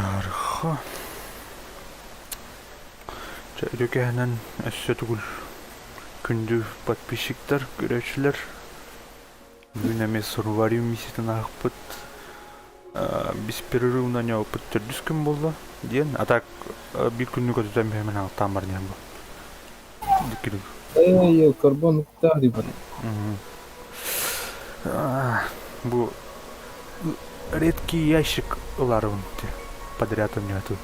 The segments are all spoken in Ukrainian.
Tarha. Çaylökehenen essetugul. Күндү подписчиктер, көрөчүлөр. Бүгүн эми Survivor миссиясын акпыт. Биз перерывна не опыт төрдүскүн болду. Диен, а так бир күнү көтөтөм мен алтан бар нем бу. Дикирүү. Эй, карбон тагы бар. Бу редкий ящик ларын подряд у меня тут.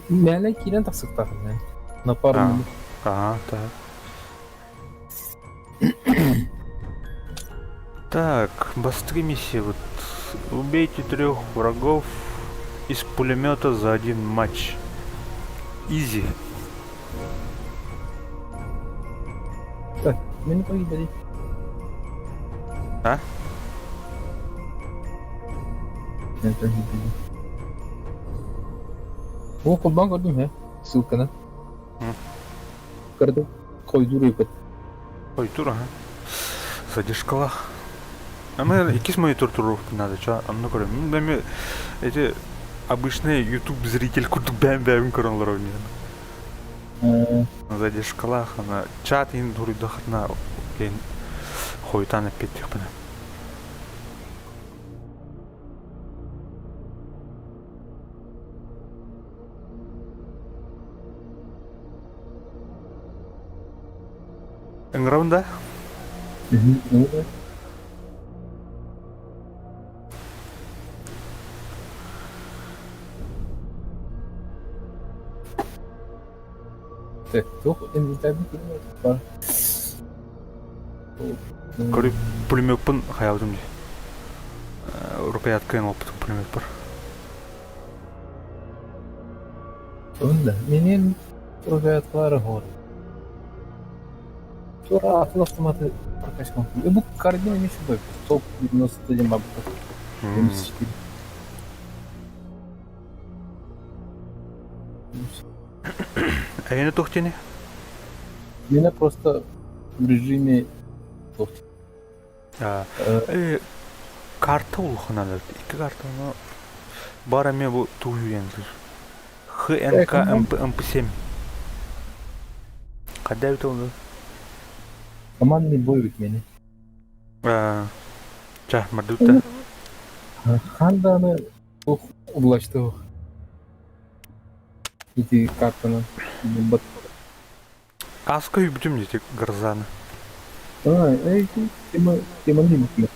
Мәле кирен тасыктагын мен. На пару минут. Ага, так. Так, быстрее миссия. Вот. Убейте 3 врагов из пулемета за 1 матч. Изи. Так, мени погибали. А? Мен погибали. О, курбан көрдүм, ссылканы. Көрдүм. Койдур өпөт. Ой, тур, ага. Задержкала. А мы 2 монитор туров надо, чё? А ну говорю, эти обычные YouTube зритель курдук бәм көрөнлөр ойнайды. Задержкала, ана чат ин турдахна кен хойтан эпеттик бана. Энграунда? Так, toch инвентарный пулемет бар. Көрү пулемётпун хаялдым. Рукоятканы алып пулемет бар. Онда менен рукояткалары бар. Тура автоматы прокачкан. Бу карабин эмес бу. Топ 91 бабы. 74. А я не тухтени? Меня просто в режиме Карта улханады. 2 карта, но бара мен бу туюенdir. ХНК МП7. Кандай бит ол? командный бой бит мени. Жа, мардута. Канда аны улаштı. Эти картаны. Аска үбүтүм дете грзаны. Эй, тема не бит.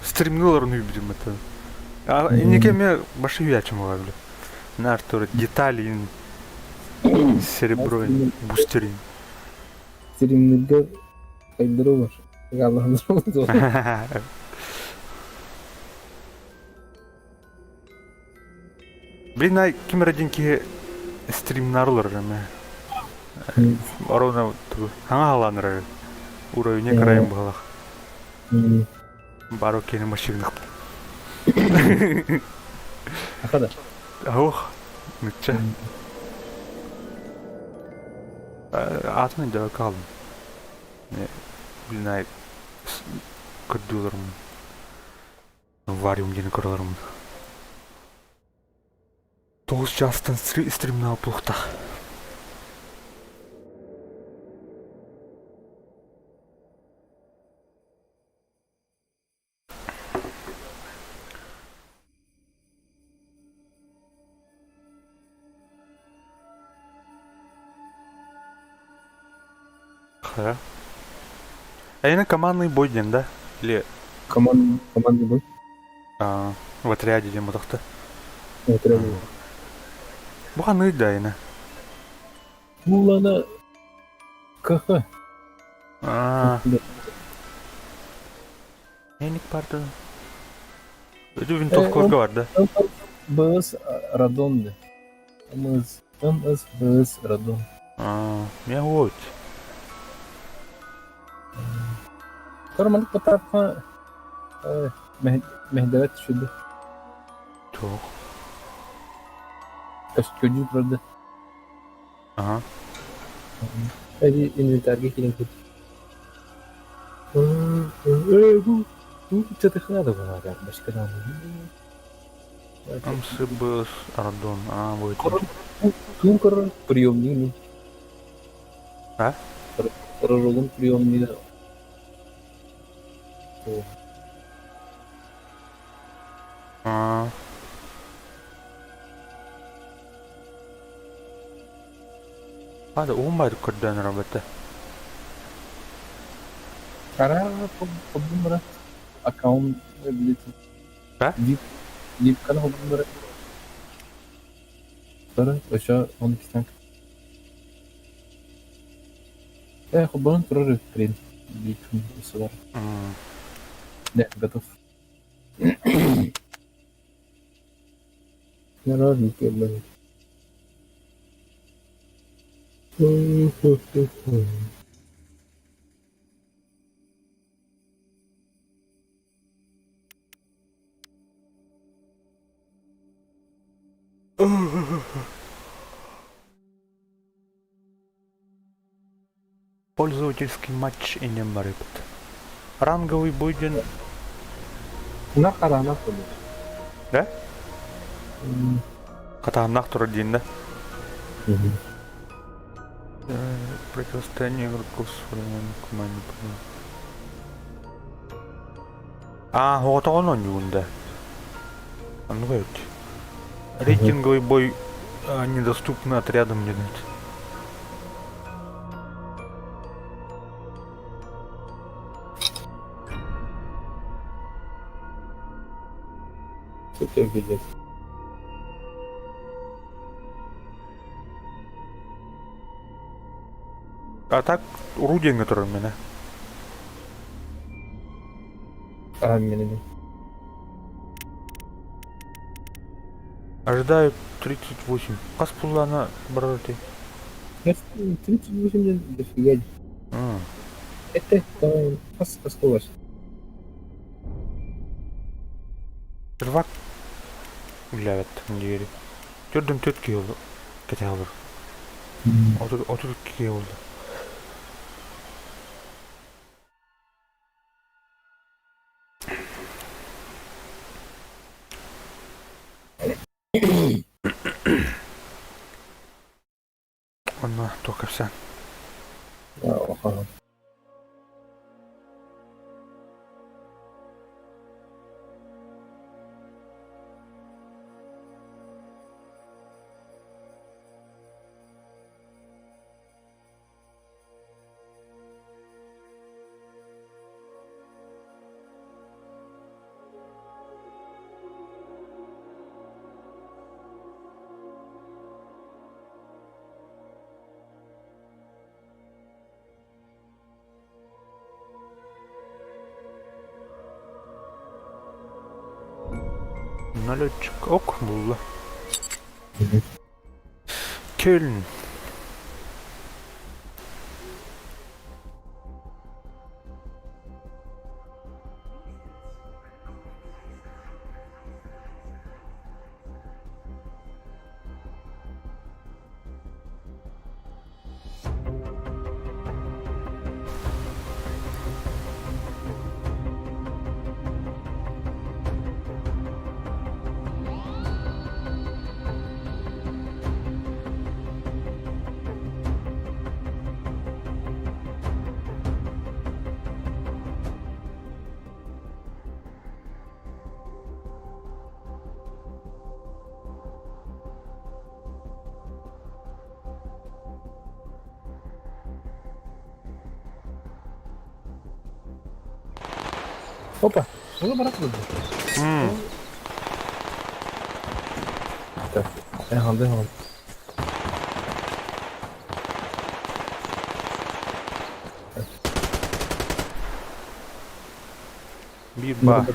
Стримнуларын үбүтүм это. Энеке мен башы үячым болду. Нартур детали серебро бустерин. Стримнерге кайдыруу бар. Аллахым. Блин, ай ким радинки стримнарлар эме. Орона хаңа аланыр. Уровне карайым балах. Бару кені машина. Акада. Ох, нүтче. Атын да калдым. Блин, ай көрдүлөрүм. Вариум дени көрөлөрүм. 9 жастан стримнал плохта. Ха. А это командный бой ден, да? Или Командный бой. в отряде ден мутакта? В отряде. Буга да ина. Бул ана КХ. Эник барды. Это винтовка бар, да? БС Радон. МС БС Радон. Мен вот. Кармандык батарапка мехдевет түшүдү. Çok. Көчкөдүү турду. Ага. Эди инвентарга келин кет. Бу чатыхнада бар, башка да. МСБС Ардон. А, вот. Тункер приемник. А? Рожогун приемник. А. Hadi olmaydı koddan rabete. Cara, problem berat. Account ability. Ha? Deep kan problem berat. Cara, aşağı 12 tank. Хубаво тоже хрен. Ликом свар. Да, готов. Наражники, блин. Пользовательский матч и не мрыпт. Ранговый будет... Нахара, нахуй. Да? Ката нахтура день, да? Противостояние игроков с временем команде. А, вот он юнда. Ну вот. Рейтинговый бой недоступный отрядом не дать. Супер билет. А так, орудие, которое у меня. Ранеными. Ожидаю 38. Каспулана, браты. 38 дофига. Это осталось. Первак глядят на двери. Тёрдым тётки oldu. Kete alır. Otur ki oldu. Onunla только все. Ага. Налетчик ок булла. Кельн. Опа, ну бırakmadı. Так, devam. Bir bah.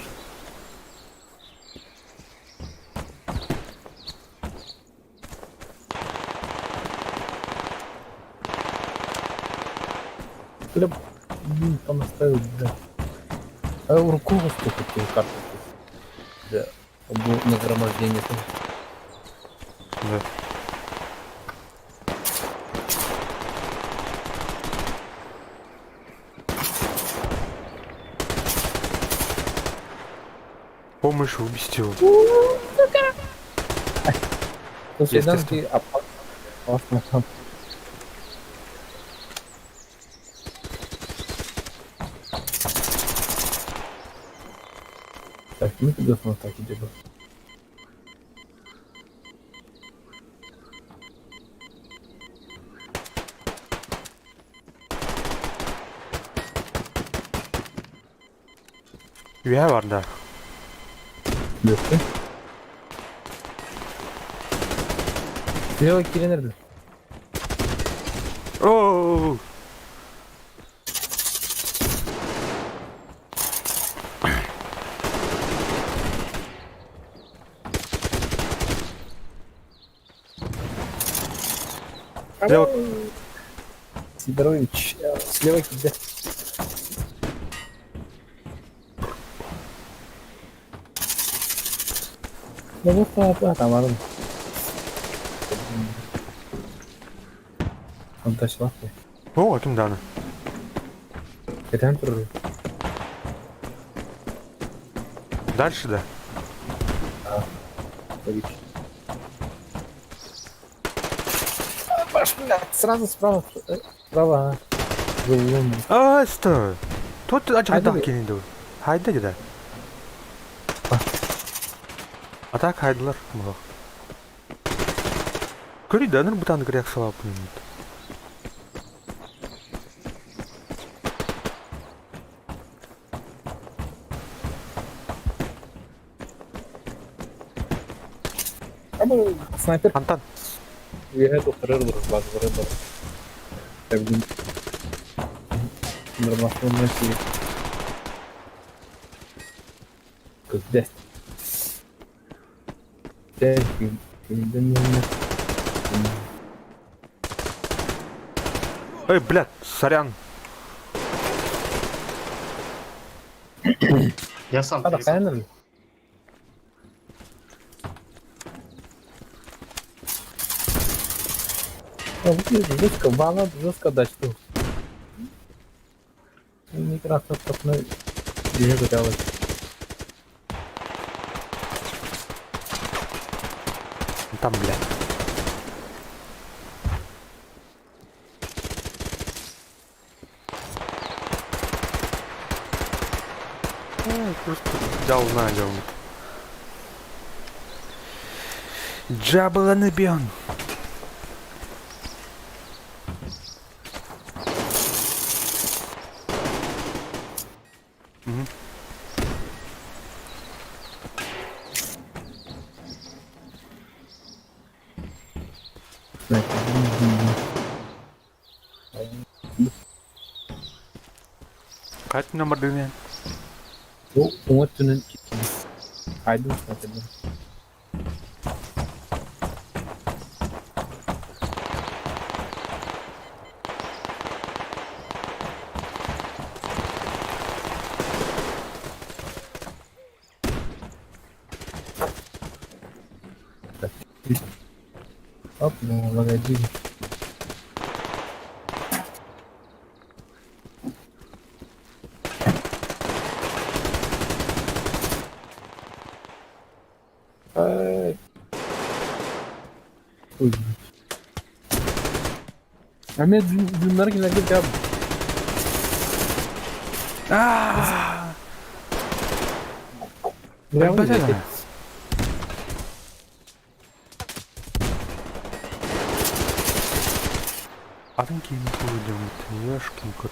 Там оставил, да. А у Рукова сколько таких карт? Да. Нагромождение там. Да. Помощь убить его. То свидание Естественно. ты опасно там. Так, ну придется на так идти. Üye var da. Göster. Silahı kiri nerede? Oo. Yok. Сидорович, слева киде. Ne bu falan tamam anladım. Antaşlar. О, kim dana. Neden duruyor? Дальше да. Tabii ki. Баш, блядь, сразу справа. Справа, а. Вылом. А, стой. Тут acaba Haydi daha be. gelindi o. Haydi gider. Atak haydılar. Bak. Көрі дәнір бұтанды кірек салап бұйымды. Ama sniper Антан. üyehe doktorar vurur, bazıları da. Ne bileyim. Normasyon şey. Kız dest. Dest. Filmden yanına. Эй, блядь, сорян. Я сам Hadi пересадил. kayanır mı? Жестко, вала жестко дать, что. Не красота, так на где готовить. Там, блядь. Ай, просто взял на дело. Джабла набьон. Kaç numara dönüyor? Bu Umut'un Aydın zaten. Hop, magaji. Ui. Ahmet bunlar kimler gibi abi? Aaaa! Buraya mı Bence de. gidelim? Adam kim koyduğum ешкин кот.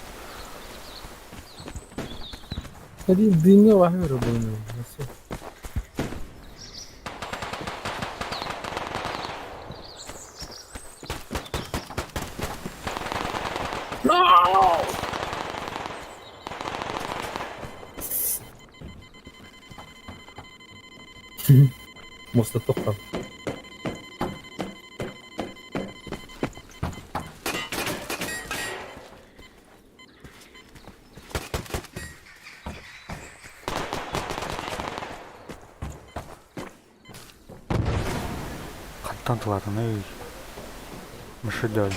Hadi dünya var bunu. Nasıl? Musta toplam. Қаттан тылатын, ей. Мышыден.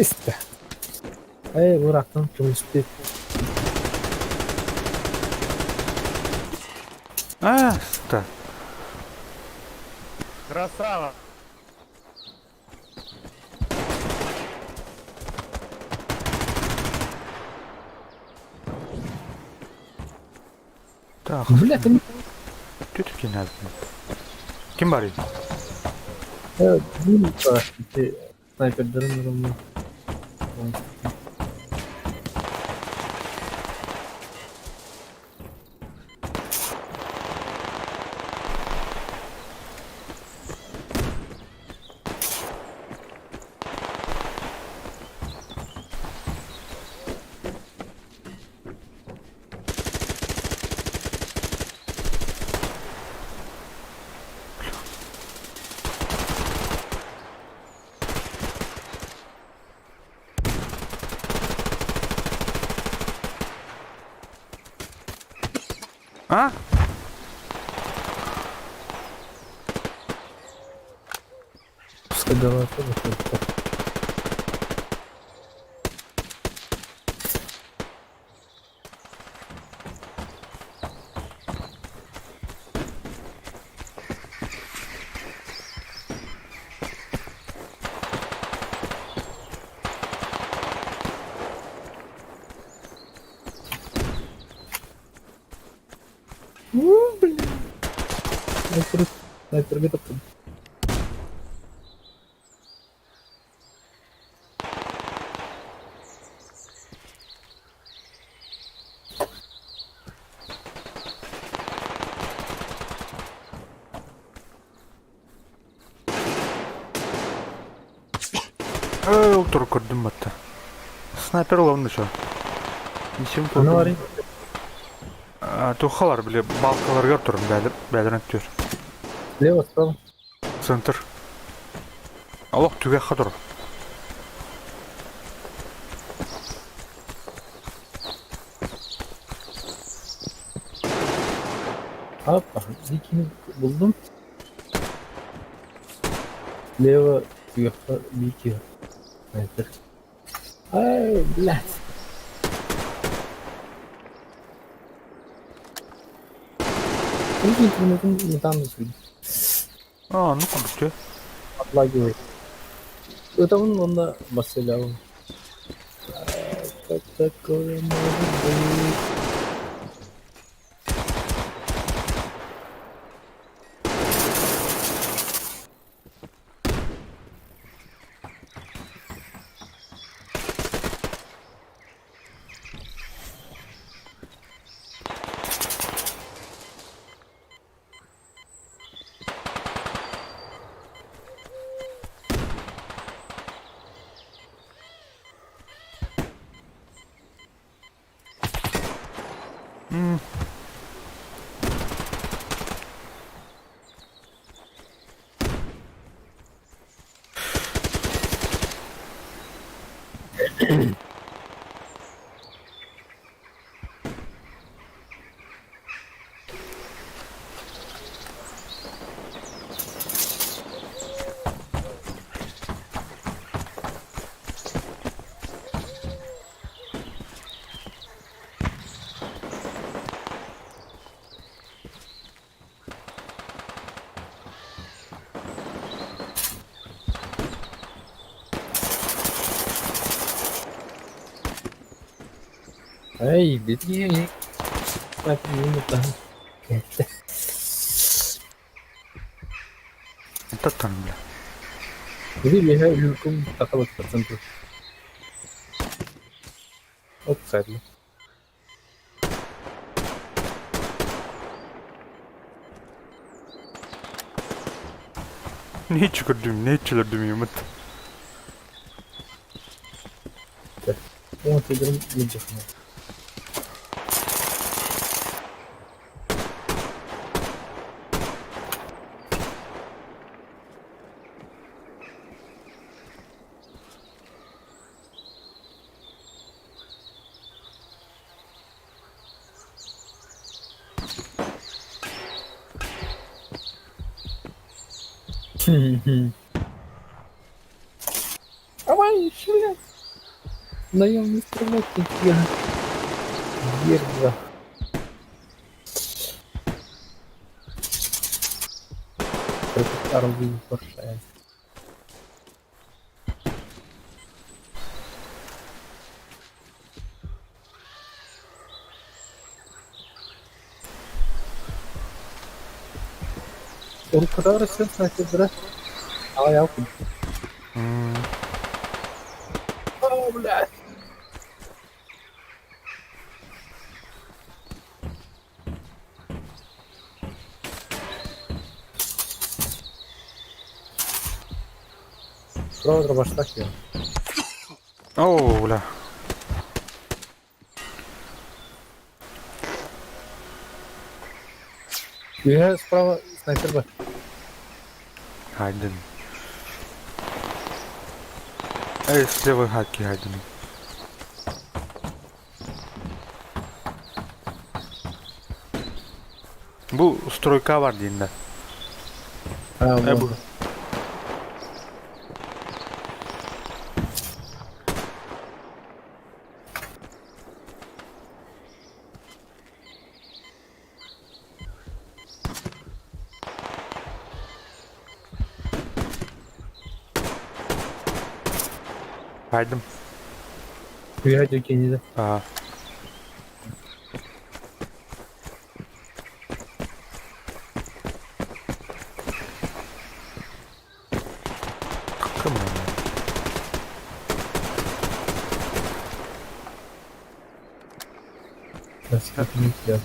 İşte. Bıraktım turisti. Так. Красава! Так. Блядь, они... Тетки надо. Kim var ya? Değil tarafındaki sniperlerin durumu. Ha? Sıkıntı da. Блин. Снайпер готов. Ультра көрдім бітті. Снайпер ловны что? Несем Onu arayayım. Тухалар біле балкалар көр тұрын бәдір өттер. Слева, справа. Центр. Аллах түге қадыр. Hoppa. Dikini buldum. Слева, сверху, Вики. Снайпер. Ай, блядь. Интернетом не там засудить. Ну кубите. Отлагивает. Это он на Басиляву. Как такое может быть? Эй, беги. Так, минута. Это там, бля. Беги, бегай, люком такого по центру. Вот царь. Ne çıkırdım, ne çılırdım yumut. Вот играм видишь. Давай, блядь. Наемный стрелок, я Ерда. Это орудие большая. Он куда растет, значит, да? А я куда? М, О, блядь. Справа дробаш я. О, бля. Я справа снайпер бар. Хайден. Эй, слева хаки Хайден. Bu stroyka var diyinde. А, Bu. вот. Haydım. Я дюки не да. Aa. Come on. Сейчас как не сделал.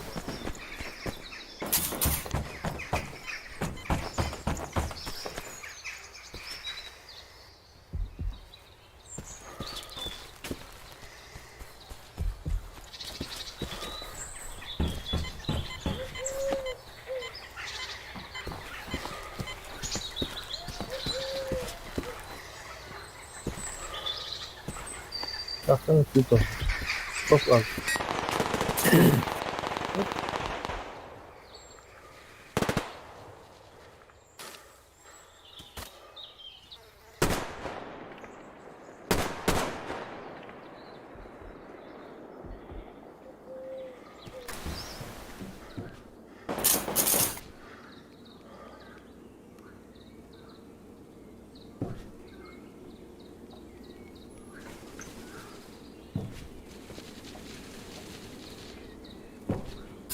Так, ну тут. Стоп, ладно.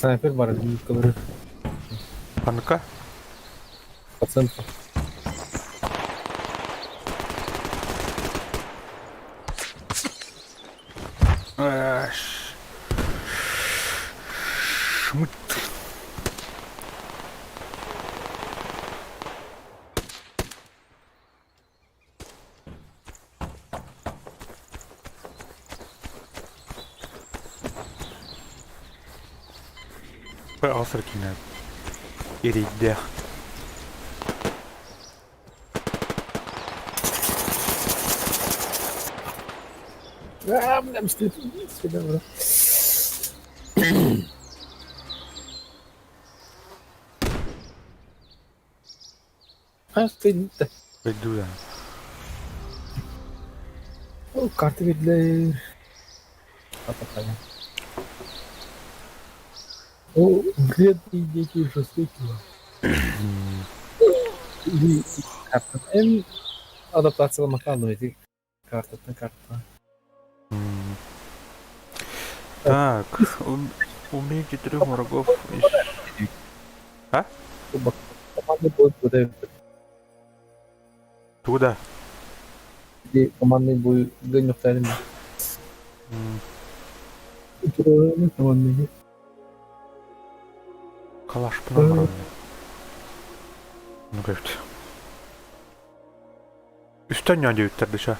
Снайпер бар, который Панка? по центру. Шмыт. Asır ki ne? Eriydi. А, бля, что сюда, бля. А, стоит. Beddu ya. О, карты ведь для... Атакания. О, вредные дети жестокие. И карта. Адаптация макану эти карта на карта. Так, убей 4 врагов. А? Командный бой выдает. Туда. Где командный бой гоню вторым. Командный. Калаш пнамран. Ну как? Üstten yanca yükler dışa.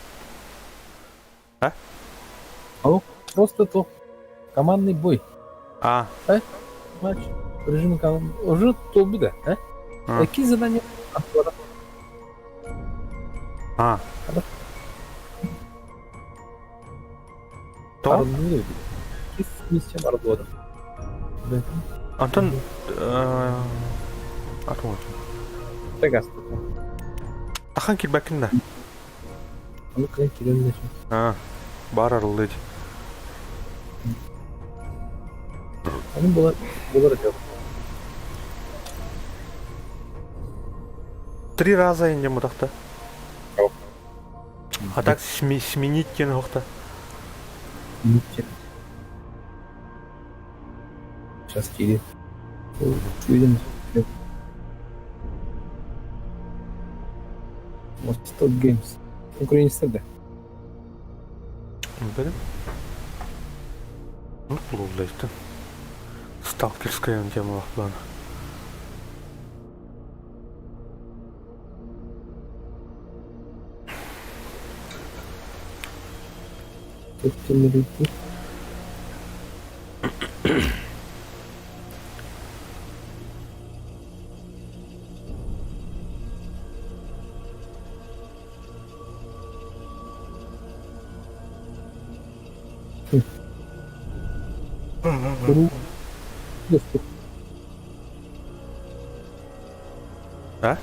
Просто то. Командный бой. А, Матч. Режим команд. Уже то беда, а? А. Какие задания? а. То? Армию. Какие миссии Аргода? Антон... Atma Пегас. Тахан килбәкін да. Ну, как интересно. А. Бар арылды. Они было дело. 3 раза инде мудакта. Ау. А так сменить кен хокта. Ничего. Сейчас Кири. Видим. Восток Геймс. Конкуренция. Білем. Ну, булдайты. Сталкерская тема вақтланы. Тестимерити. А?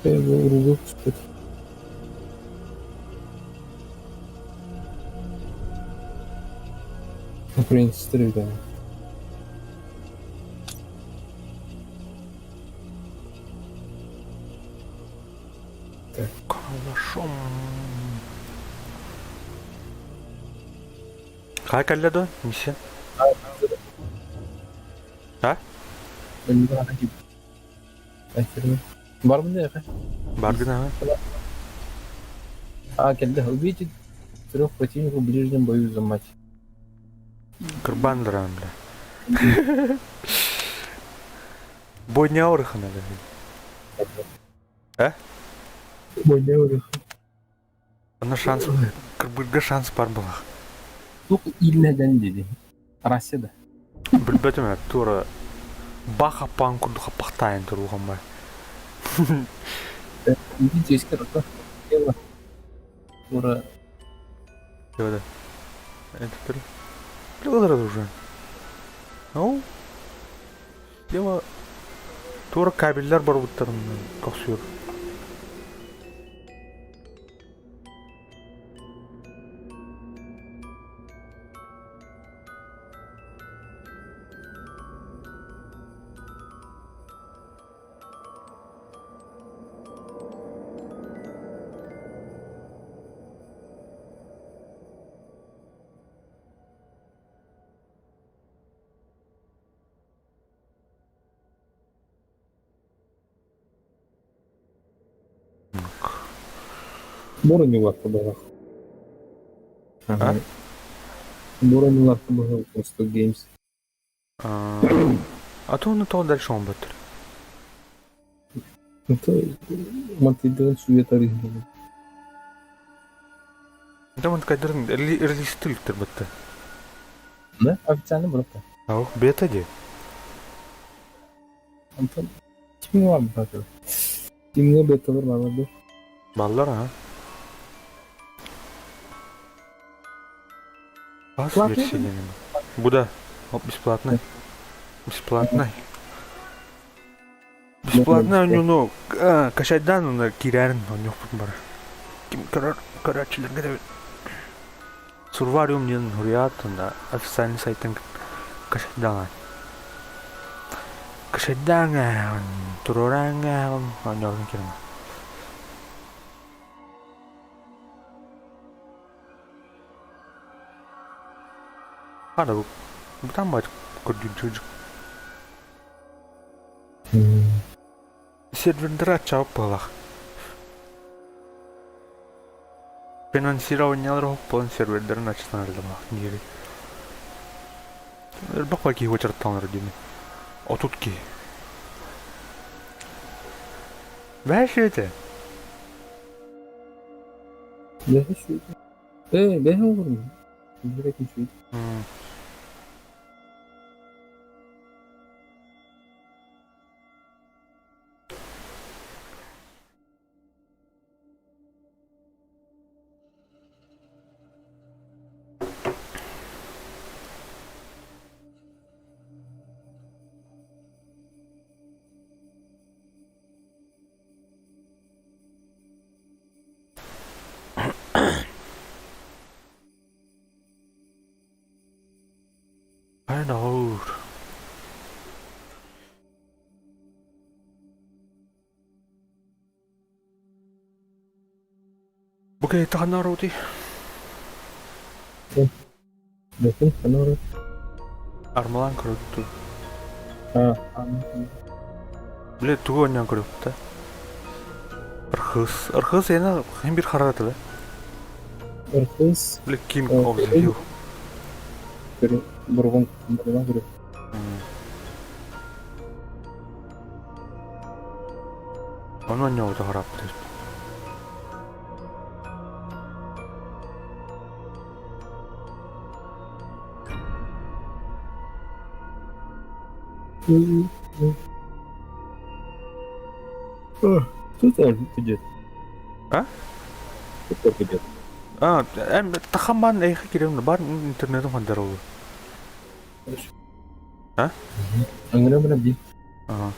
Я его выпустить. Конкуренция стрельбами. Калашом. Қай кәлледі? Неше? А? Ben de hani gibi. Aferin. Var mı ne ya? Баргына. Когда увидит 3 противников в ближнем бою за мать. Кырбандырам, бля. Бой не аурыхана, бля. А? Бой не урых. Ана шанс, кырбырга шанс бар булах. Yok illeden dedi. Rusya'da. Білбетім әп, тура баха пан күрді қапақтайын тұруған бай. Видите, есть карта. Дело. Ура. Йода. Это тұр. Білдірді уже. Ау. Дема. Тура кабеллер бар бұттарын. Қақсүйір. Боронилар табалах. А? Боронилар табалах. Восток Геймс. А то оны тау дальше он бөттір. Это Матвейден Сует оригинал. Это он кайдырын релистіліктір бөтті. Да? Официально брата. Ау, бета де. Антон. Тимге var mı zaten? Тимге бета var mı? Баллар, а? Бас Платный? версия денег. Буда. Оп, бесплатный. Бесплатный. Бесплатный у него, ну, качать на кирярн, у него бар. Ким карачилерге де Сурвариум нен хуриятында официальный сайттан качать дана. Качать дана, туруранга, у него кирма. Ада bu. Buradan mı açık gördüğün çocuk? Сервердер açıp балах. Финансированиялар полон сервердерін açısından арзамақ. Неге? Бақ баки его чарттан родины. А тут ки? Бәші өте? Я хочу. Ben olurum. Direkt bir şey. Окей, это народи. Bakın sana oraya. Армалан круто. Anladım. Бле, туго нян круто. Архыз яна хэн бир хараад бай. Irkız. Бле, King of the Hill. Böyle burgun. Böyle. Оно няуд хараад бай. Тут идет. А? Тут идет. Тахаман эйх кирэм бар интернетом хандаруу. Хорошо. А? അങ്ങനെ പിന്നെ ബി. Аа.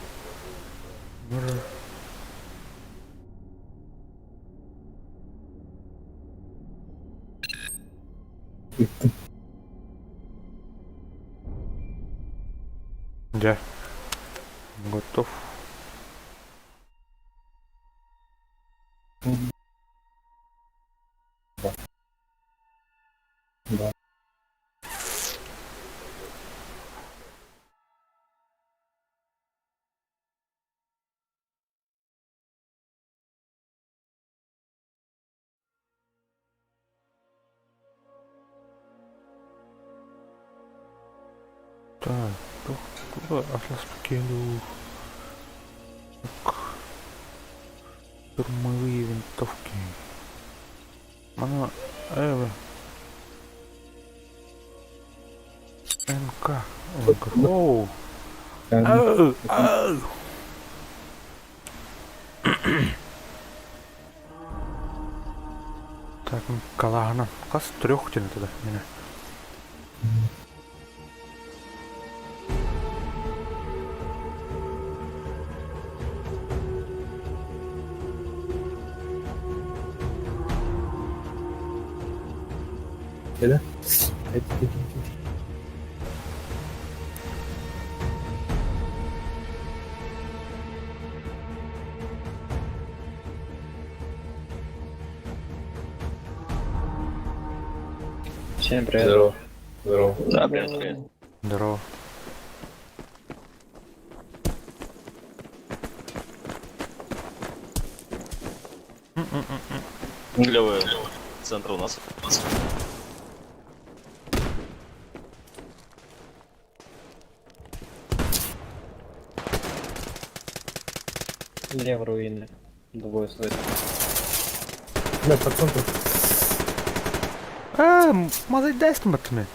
Да. Готов. Да. Так, туга атлас покинул. Штурмовые винтовки. Она... МК. Оу. Ау. Ау. Так, калагана. Кас трёх тяны туда. Меня. Böyle. Evet. Всем привет. Здорово. Здорово. Да, привет, привет. Здорово. Клевый центр у нас. Лево руины. Двое стоит. Бля, пацан тут. Молодец, матме.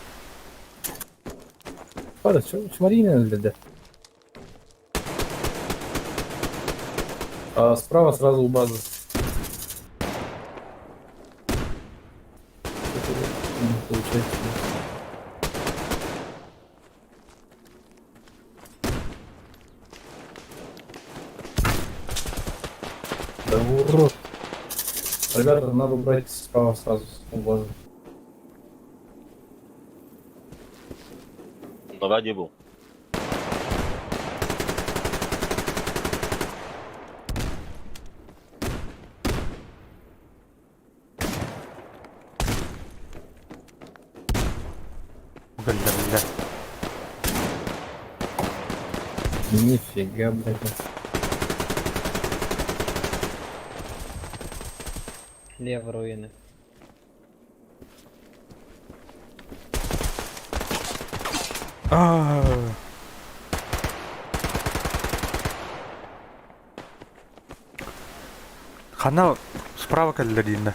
Пара, смотри на ЛДД. А справа сразу у базы. Получается. Да урод. Ребята, надо брать справа сразу у базы. На воде был. Бля. Нифига, блядь. Лево руины. Хана справа калдерина.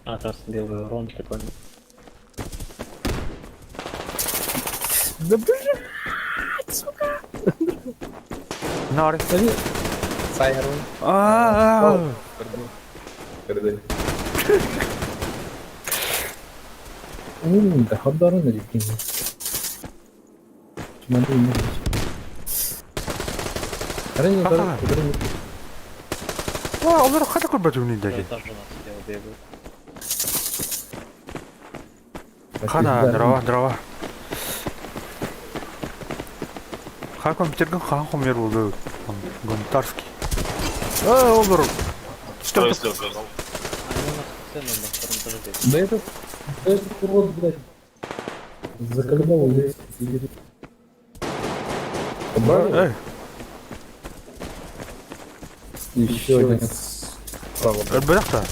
А, как раз белый урон прикольно. Да блядь, сука. Наре. Смотри. Сайрон. Передай. Да ходары на дикие. Смотри, не Ранее, Ага. Олар хата көрбөт Тоже үнүндәге. у нас лево бегают. Хана, дрова. Ха компьютерген хан хомер болду. Гонтарский. Олар Что? Они у нас цены на втором этаже здесь. Да этот урод, блядь, заколебал лезть, сидит. Убрали? Эй, Еще один справа. бляха.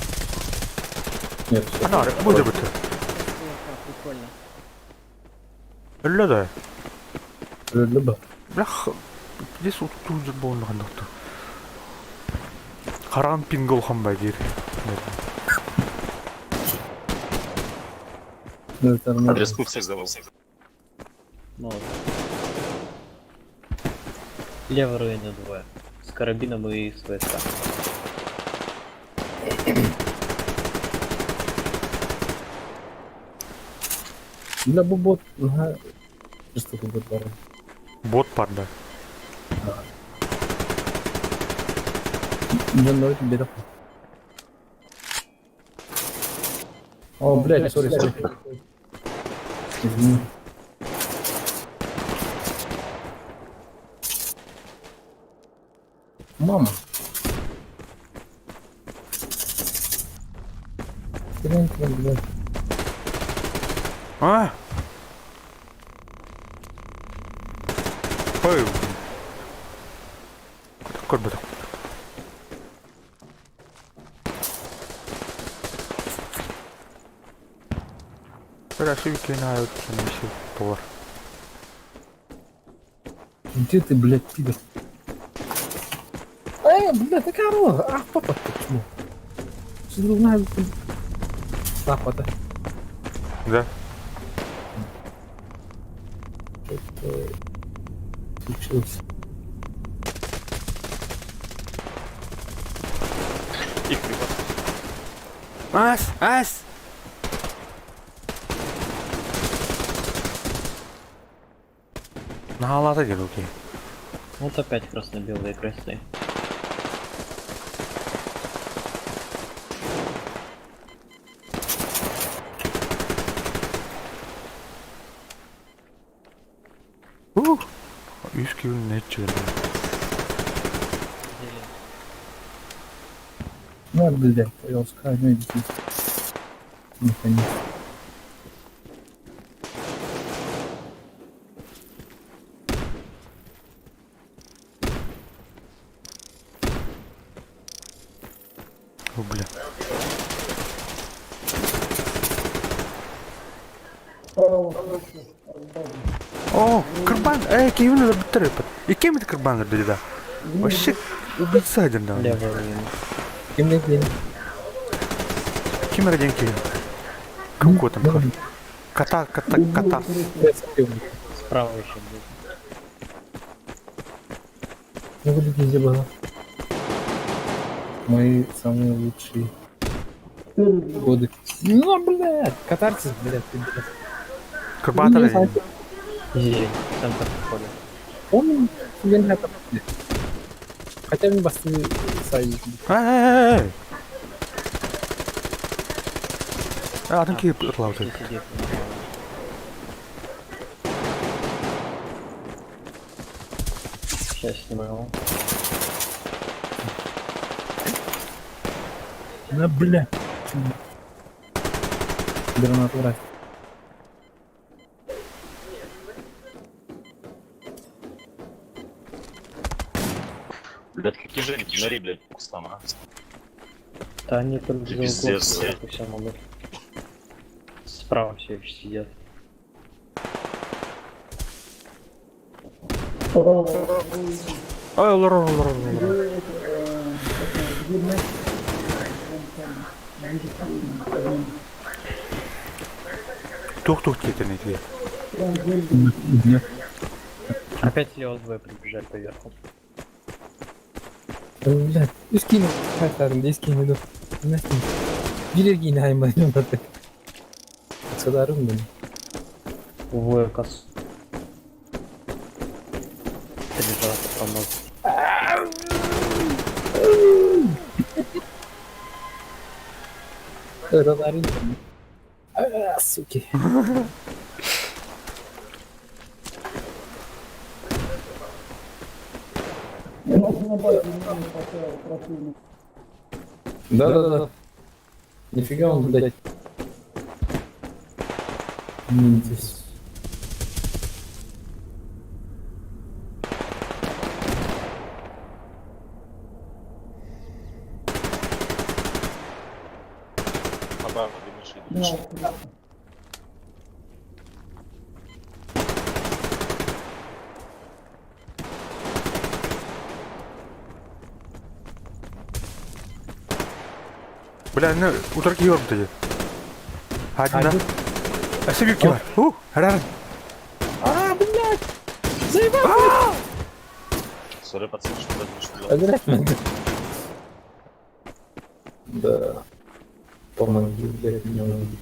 Нет, всё. Она, буде бути. Прикольно. Льода. Люба. Бляха. Здесь вот тут же был нахуй. Харам пингол хамбагир. Адрес курса забыл. Ну вот. Левая руина двое. С карабином и с ВСК. Для бобот. Ага. Что бобот баран. Бот панда. Я ноль беда. О, блядь, сори. Извини. Мама. Блядь. А? Ой. Такой бы. Рашивки на это еще повар. Где ты, блядь, пидор? Блядь, ты корова. Ах, папа, ты почему? Что ты знаешь? Папа-то. Да? Что случилось? Их припас. Ас! На галата руки. Вот опять красно-белые кресты. Иски не чили. Ну, блядь, я скажу, не иди. Наконец. О, бля. О, кырбан, кийүүнү да биттер эпет. Икем это кырбан dedi да. Вообще убийца один да. Левая руина. Кем не Ким один кийин? Кым котом? Кота. Справа еще будет. Ну, вот где было. Мои самые лучшие годы. Ну, блядь, катарсис, блядь, ты, блядь. Кырбата да. Зелень. Центр входа. Он я не это. Хотя бы басты сайт. Эй! Адам киіп ырлап Здесь отыр. сидит. Сейчас снимаю. Да, бля. Гранатура. Блядь, какие же дикари, блядь, по кустам, а? Да они тут за Пиздец, углом все могут. Справа все еще сидят. Ой, лор. Тух кетен эти. Опять слева двое прибежали поверху. Блядь, скину. Хайтарым, да скину, да. Настя. Билерги на аймайну да. Садарым, блин. Двое кос. Прибежал помог. Садарым. Суки. Да-да-да. Нифига он, блядь. Здесь. Направо, Димиши. Бля, не, ударки yiyorum dedi. Hadi lan. Hadi. Nasıl yük var? Helal. Сори, пацаны, что Димиши. Подряд надо. Да. Помоги, блядь, мне убить.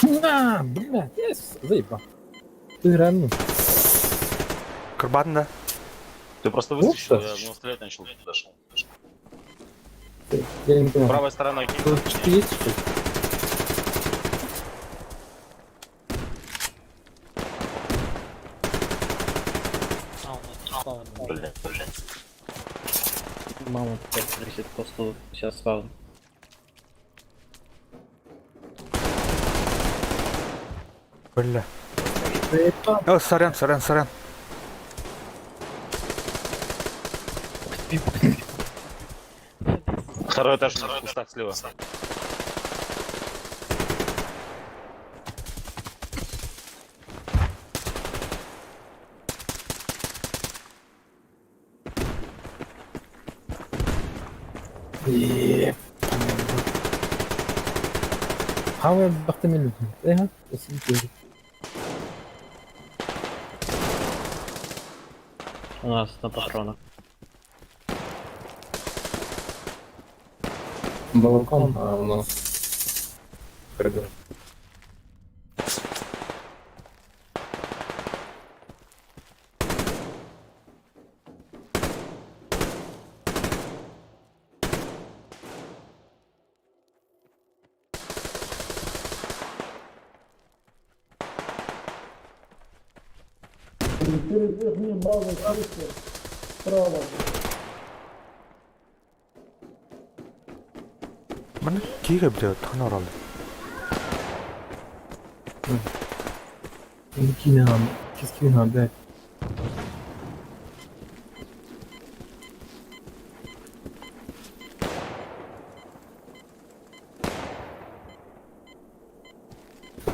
На, блядь, yes, заебал. Ты ранен. Kırbattın da. Ты просто выскочил, Ух ты. я в него стрелять начал, ты подошел. Я не понял. Правая сторона кинь. Тут что есть, что ли? Блин. Мама теперь кричит просто сейчас спавн. Bля. Заебал. О, сорян, сорян, сорян. Второй этаж в кустах слева. حاول بختم منه ايه بس انت У нас на патронах. балкон, а у нас коридор. Bana 기가 бля, тонар алды. Кинем, сейчас кину опять.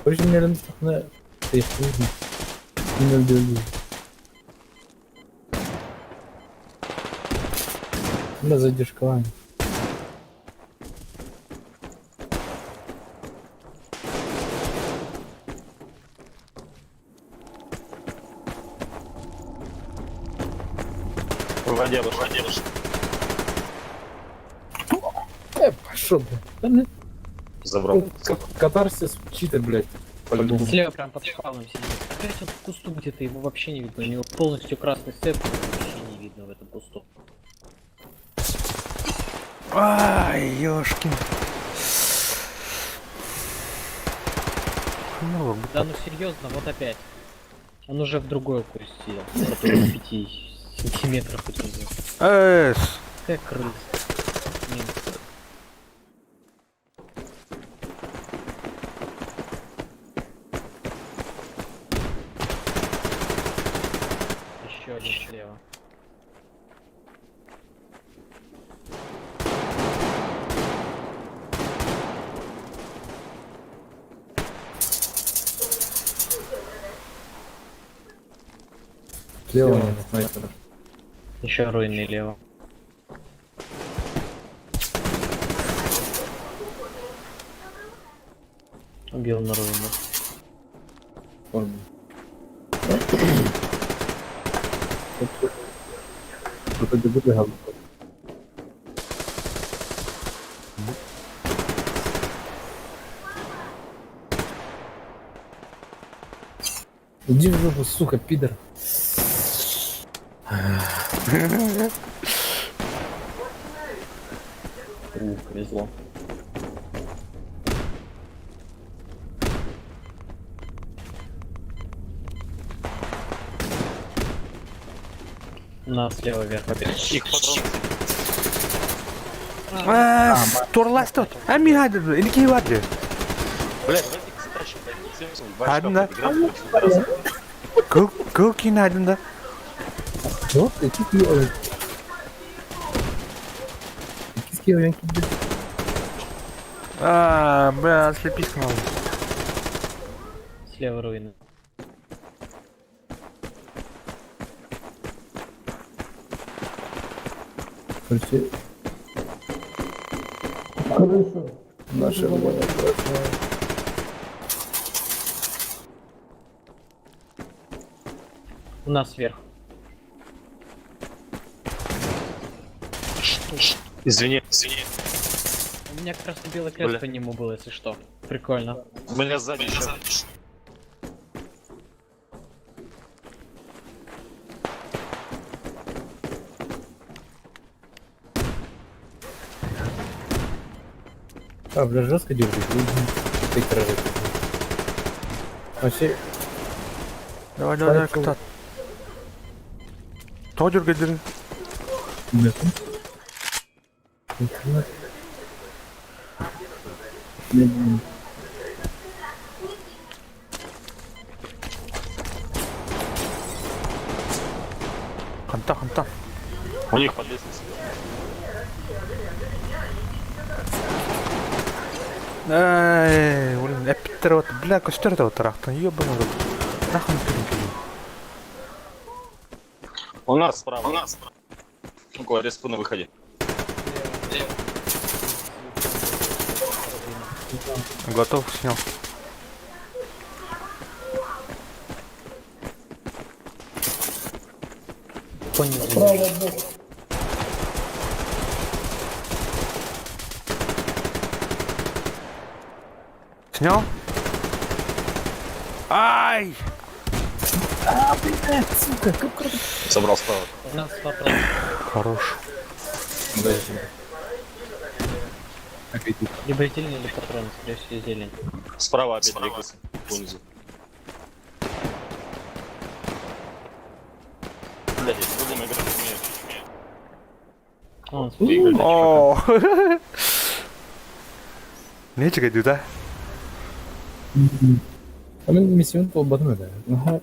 Orijinallerin sana değiştirdim. Yine öldürdüm. Бля, задержка, ладно. В воде вышел. Пошел, блядь. Да нет, Забрал. катарсис читер, блядь. По-любому. Слева прям под шпалом сидит. Опять он в кусту где-то, его вообще не видно. У него полностью красный сет, вообще не видно в этом кусту. Ай, ёшкин. Ну, Да ну серьезно, вот опять. Он уже в другой кусте, который в 5 сантиметрах от него. Эс. Как крыс. Блин. Еще один слева. Слева нет снайпера. Еще руины лево. Убил на руину. Понял. Кто-то добегал. Иди в жопу, сука, пидор. Повезло. На, слева вверх. Их патрон. Турлас тут. Ами хады. Илки вады. Блядь, давайте их затащим. Ладно. Кыл кин адында. Yok, iki kişi oyun. İki kişi oyun gitti. Бля, ослепись надо. Слева руины. Короче. Хорошо. Наша воля. У нас вверх. Извини. У меня как раз белый крест Бля. по нему был, если что. Прикольно. У меня сзади еще. А, бля, жестко держит. Ты короче. Вообще, Давай, кто? Тодер гадер. нет. Интернет. Не, Ханта. У них под лестницей. Блин, эпиттер вот, бля, костер это вот тарахтан, ёбаный рот. Нахуй перекинул. У нас справа. Около респу на выходе. Готов, снял. Понял. Снял? Ай! сука, как круто. Собрал справа. У нас вопрос. Хорош. Опять тут. Либо зелень, или патроны, скорее всего, зелень. Справа опять двигался. Понизу. Блядь, будем играть в мир. Он Выиграли. О! Нечего говорить, да? А мен миссион болбадым эле. Ага.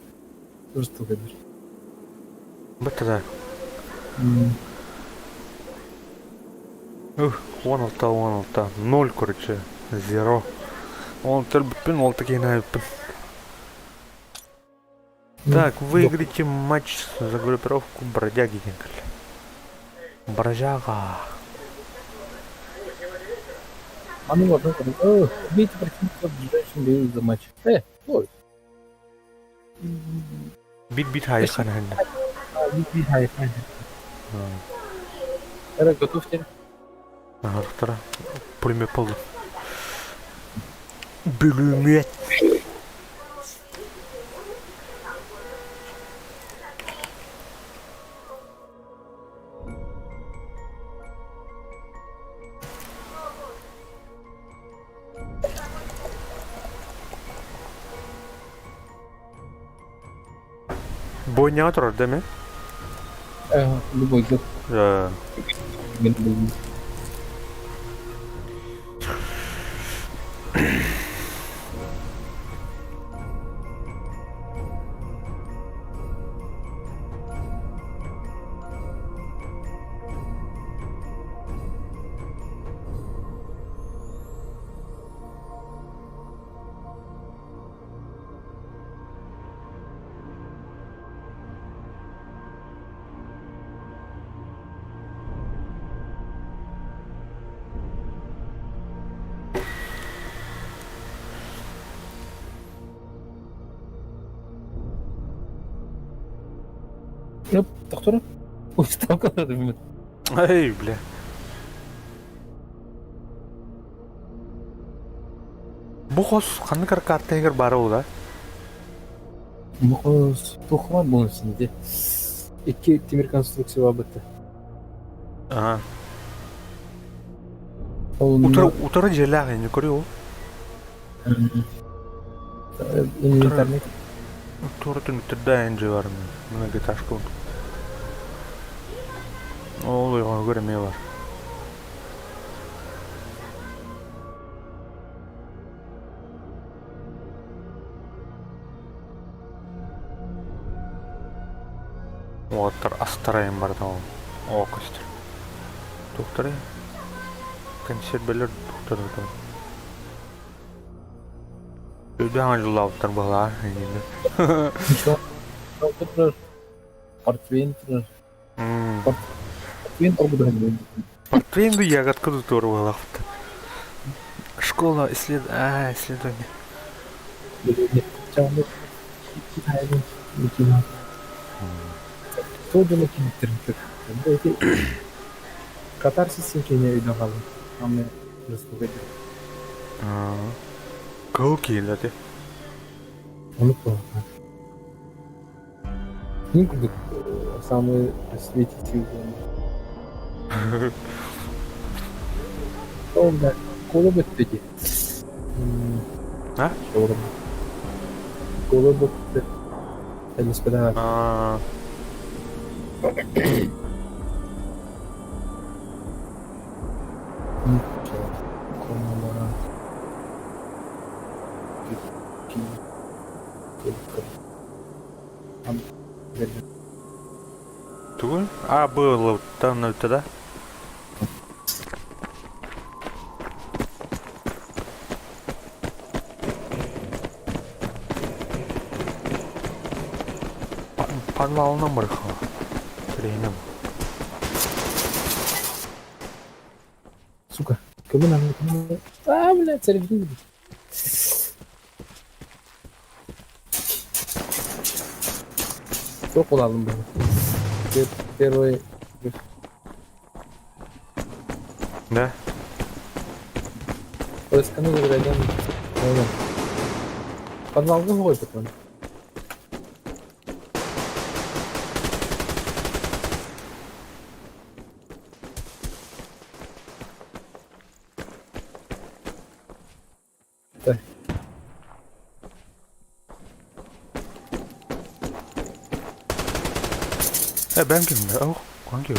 Дурустук эдер. Бітті да. 16. 0, короче. 0. Он терпин, он такие наипин. Так, выиграйте матч за группировку бродяги. Бродяга. А ну ладно, бейте противника в ближайшем бою за матч. Ой. Бит хайхан. Бит хайхан. Готовьте. Ага, втора. Пулемет полу. Пулемет. Бойня отыр, деме? Любой год. Доктор? Ой, ставка надо минут. Эй, бля. Бұл қос қаны каркатта егер бары ол да? Мұқыз тоқымат бұның ішінде. 2 темір конструкция бар бітті. Ага. Утары желағы не көрі ол? Инвентарный. Утары түн үтірді әнжі бар мен. Мына кеташқы ол. Ol ona göre ne var? Оттар астарайым бар да ол. О, көстер. Доктор. Консервелер доктор да. Өйдө аңжылаптар бала енді. Тұрыр. Портвейн тұрыр. Портвейн тұрбыды. Портвейнді ягодка тұтыр балақты. Школа исследование. Жаңағы Китайдың мекені. Тоже мекені. Катарсис екені үйді қалым. Аме жастығы еді. Кауки лады. Onu плохо. Никуда. Самый светительный. Onda kola bitti. Ha? Doğru. Kola bitti. بالنسبة لها تقول было там тогда. Подвал номер хренем. Сука, кому надо? Блядь, середину. Çok olalım bunu. Первый. Да? Поисканы забираем. Подвал другой потом. Так. Ben kimde? Oh, hangi?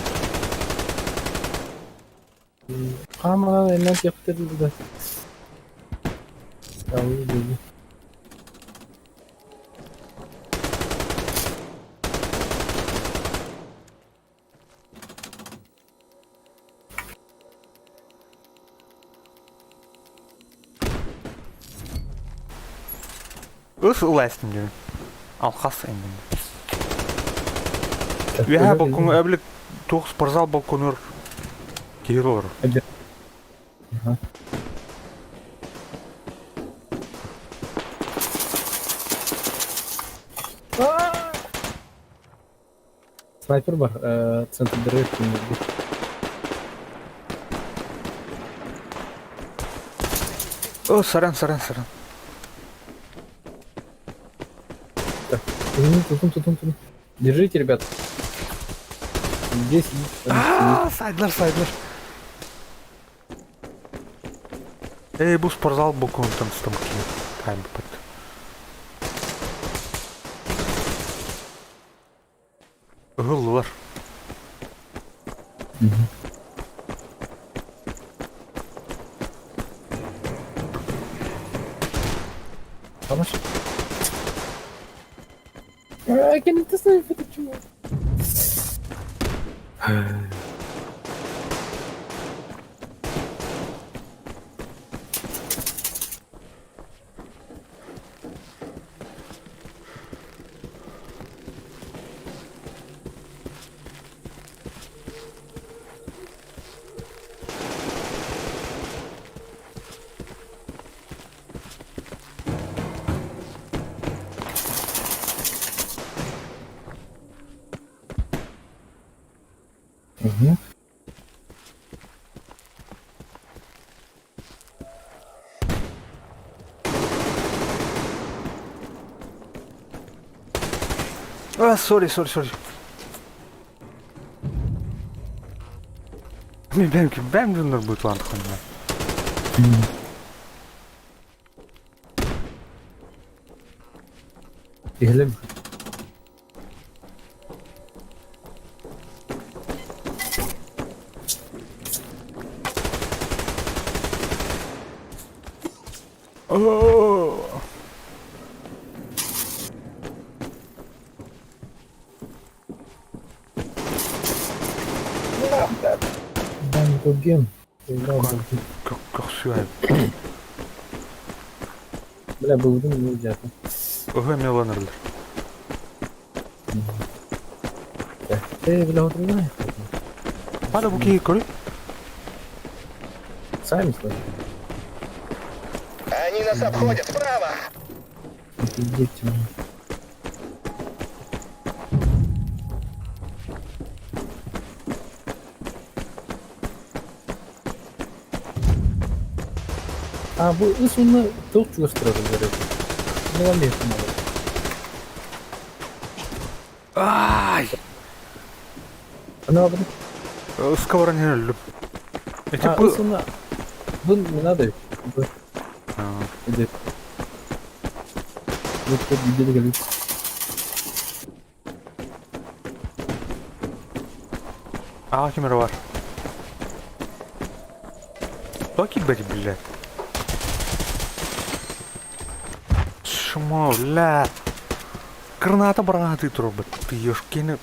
Ama elinden yaptırdı da. Tamam dedi. Өз улайсың дедім. Алқасы енді. Ja, balkon eigenlijk toch sporzaal balkonur kerel. Aha. Снайпер бар, центр дыры. О, саран. Так, тун. Держите, ребят. Здесь Сайдлар. Bu sporzaal balkonundan stamki. Time pat. Hıllılar. Tamam. Kendini tasarruf edeceğim. Sorry. Ben bunları butlandık onlar. Gelelim. О! Да, не тот ген. Проиграл, Как? блин. Как сюда? Бля, был один, нельзя. Ага, меланерлер. Так, ты, бля, вот знаешь, Пада буки кори. сами слышишь. Они нас обходят справа! Пиздец, блин. Bu ısınma çok gösteriyor böyle. Ne var ne yapmalı? Ай! Ne yapalım? Сковорон не люблю. Эти Ha ısınma. Bu ne надо? Bu bir bu bir geliyor. Камера var. Bakit beni блядь. Шмо, бля. Граната брати труби. Ти ёшкины.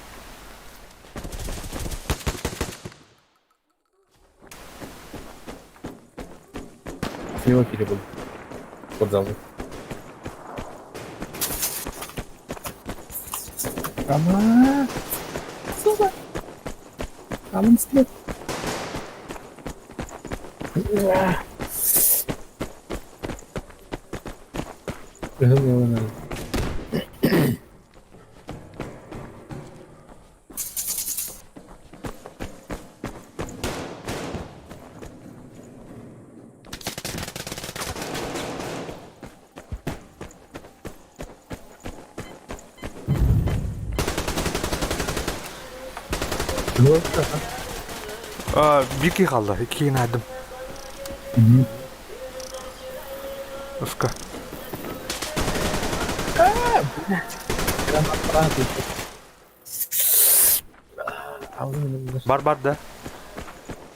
Слева перебыл. Под залу. Ама. Сука. Аман след. Прыгнул. Bir kişi kaldı. İki yine adım. Iska. Бар да.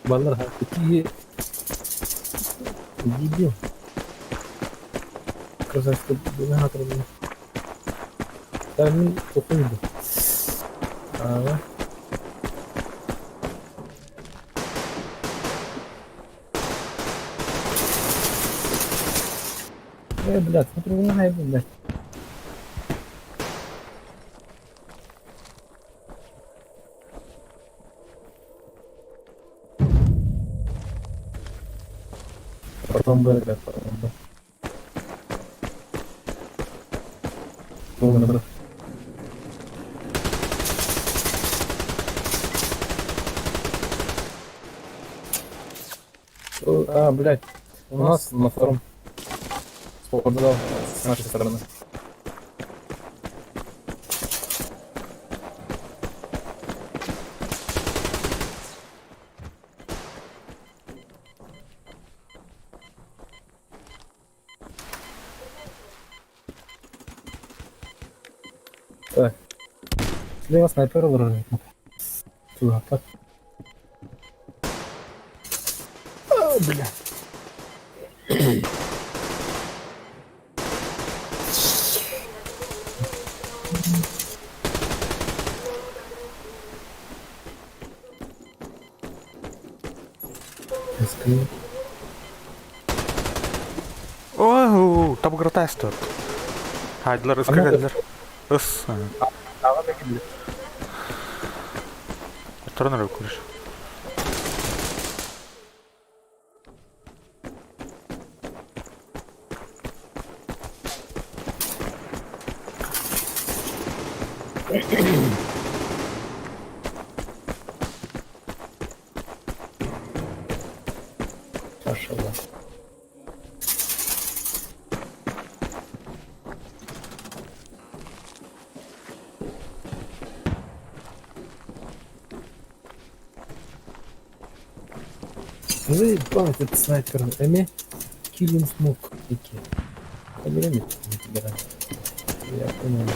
Баллар какие дебил. Сказать, что генератор был. Там не Ага. Блядь, смотри, не знаю, блядь. Потом бы, ребят, потом бы. Помню, блядь, у нас на втором. Попадал с нашей стороны. Так. Слева снайпер вырывает. Туда, так. Бля. Ooo, tabu gratestört. Haydiler, ıska Ama- geldiler. Is. Havada gidiyor. Turun oraya kuruş. Maşallah. Заебал этот снайпер. Эми киллинг смог. Время забирать. Я понял.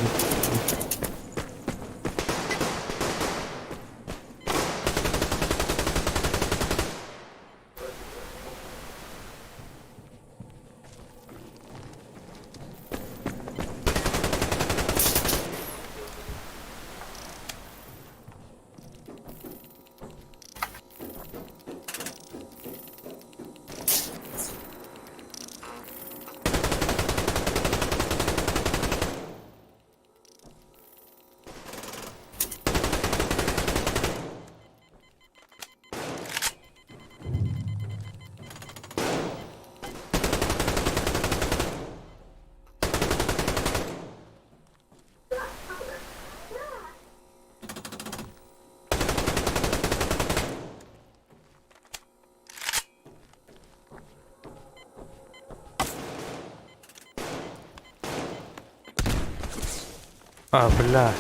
А, бля.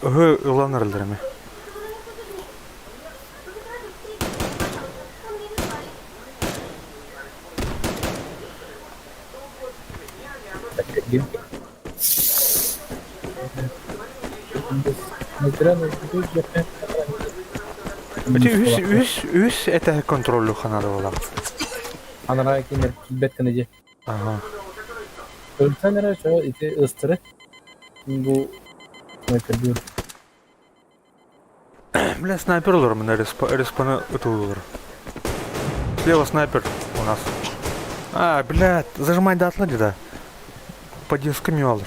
Ыланыр элдереме. Геймпад. Материалы будут Өте үс эте контролю ханады була. Анара кинер килбет кенеже. Ага. Ölçenlere çoğu iti ıstırı. Bu метр. Бля, снайпер олар мына респаны ұтылылар. Слева снайпер у нас. А, блядь, зажимай да отлади, да. По дисками алыр.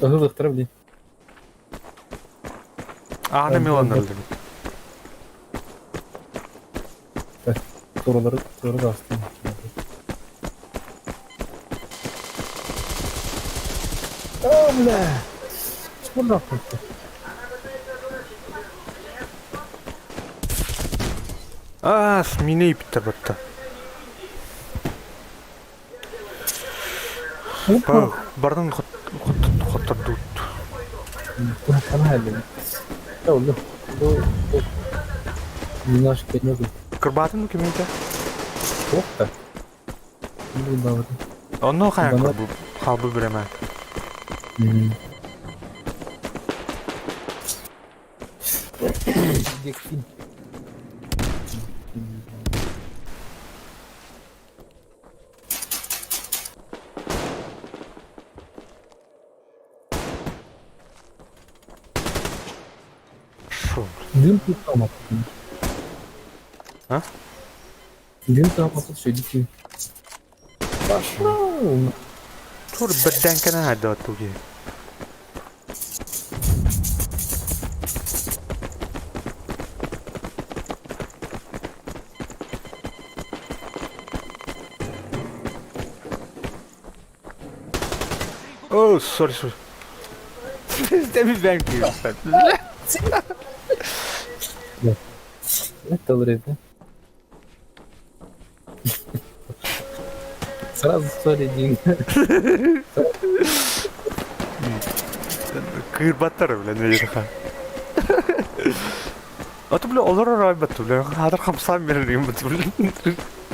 Ihı ıhtırı bileyim. Аны меланыр элдер. Soruları da aslında. Bля! Что нахуй? А, сминей питті бітті. Бардың хоттар дұт. Buna kana halde. Ya oğlum. Bu. Немножко не будет. Кырбатын кемейді? Yok da. Bu da var. Оны қаян Бана- кырбы? Қалбы біреме. Декфин. Шо? Дым tutamadı. Ha? Дым tutamadı şey dikfin. Başla. Тур бірден кәне әді атуге. Oh, sorry. Demin ben kıyım sen. Это вредно. Сразу стоили деньги. Кырбаттар білен өйірға. Аты біле олар орай бәтті біле. Хадыр қамсан берерім бәтті біле.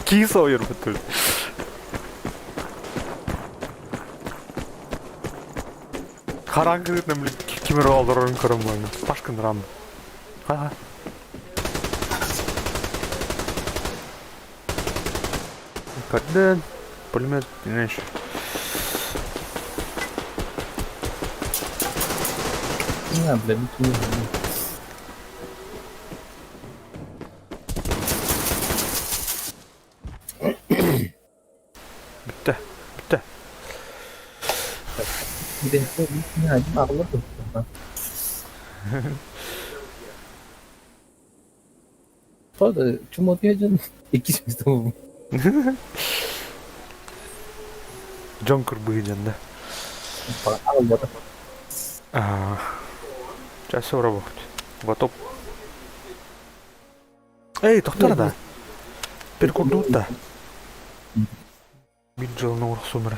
Кейс ойыр бәтті біле. Қараңғы детін біле кемер олар орын көрім болайын. Башқын рамы. Ха-ха. Кәдден. Пулемет, не еще. Не, бля, бикини. Bitti. Bitti. Bir de bikini hacim ağlar da. Pardon, çumo diyeceğim. İki biz tamam. Джонкер выйден, да? Албата. Сейчас все работать. Готов. Эй, тоқтар да. Перкурдут да. Bir жылына ұрық сөмірі.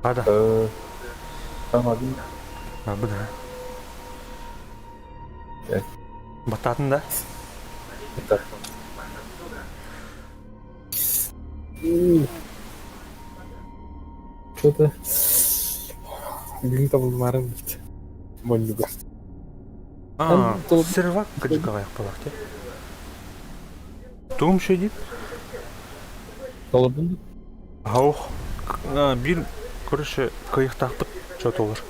Ада. Tamam. А, bu ne? Evet. Batadın da. Так. Что-то... Линта булмарым дейді. Больно бір. Aa, Dolu- servak gıcık ayak balak ya. Doğum şey değil. Dolabın Hauх. Bir короче кайық тақпыт что толыр.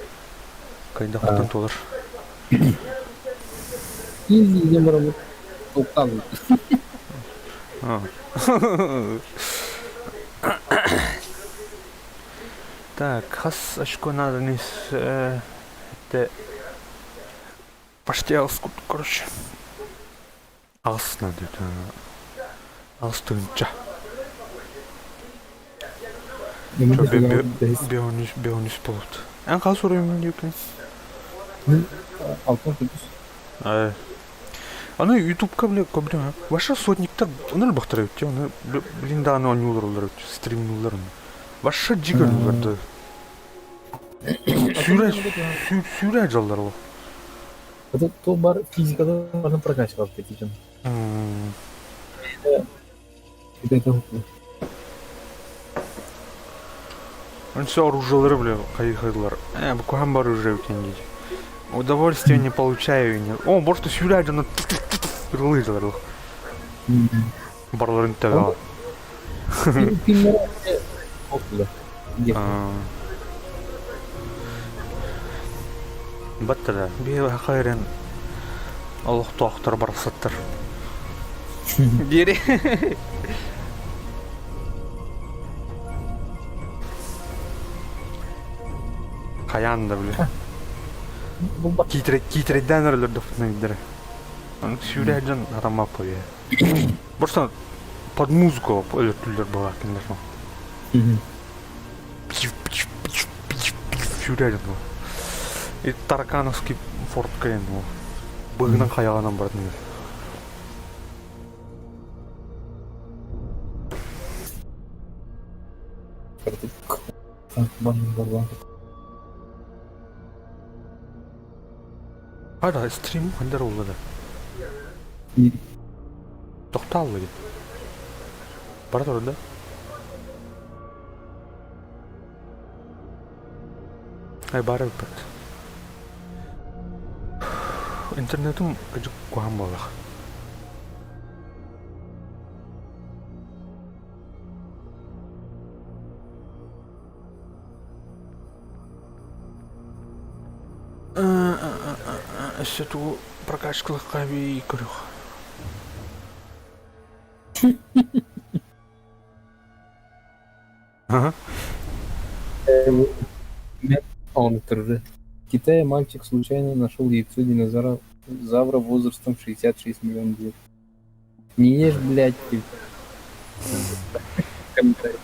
Кайында құттан толыр. İyi buramı. Toptan. А. Так, хас очко надо не с... Это... Почти алскут, короче. Алс надо, это... Алстынча. Чё, беонис полут. En kaç soruyorum diyor ki? Altın kudüs. Аны ютубка бля көбдем. Ваша сотниктер аны бактырып те, аны блин да аны нюларлар, стримнулар. Ваша жигерлерди. Сүйрә жаллар ол. Это то бар физикада барны прокачивал кетичен. Это Все оружиелары, бля, кайхайлар. Бу куһан бар уже өтен дейді. Удовольствие не получаю. О, может, сүйрә жана кырлыйлар. Барларын тәгә. Filmler okula. Баттыра. Бе хайрен Аллах тоқтар барсаттыр. Бери. Каян да бля. Bu bak Китрейден өрлөр дофтнайдыр. Аны сүйрә жан арамап кое. Просто под музыку өлөтүлөр бала киндер. Сүйрә жан. И таракановский форт кайын. Быгынан каягынан бардым. Бан. Ада стрим кандер болду. Токталды. Бара тур да. Ай бара бит. Интернетим кыжык куам болак. Эту прокачкалыкка бий көрөк. Ага. Он в Китае мальчик случайно нашел яйцо динозавра возрастом 66 миллионов лет. Не ешь, блядь, ты. Комментарий.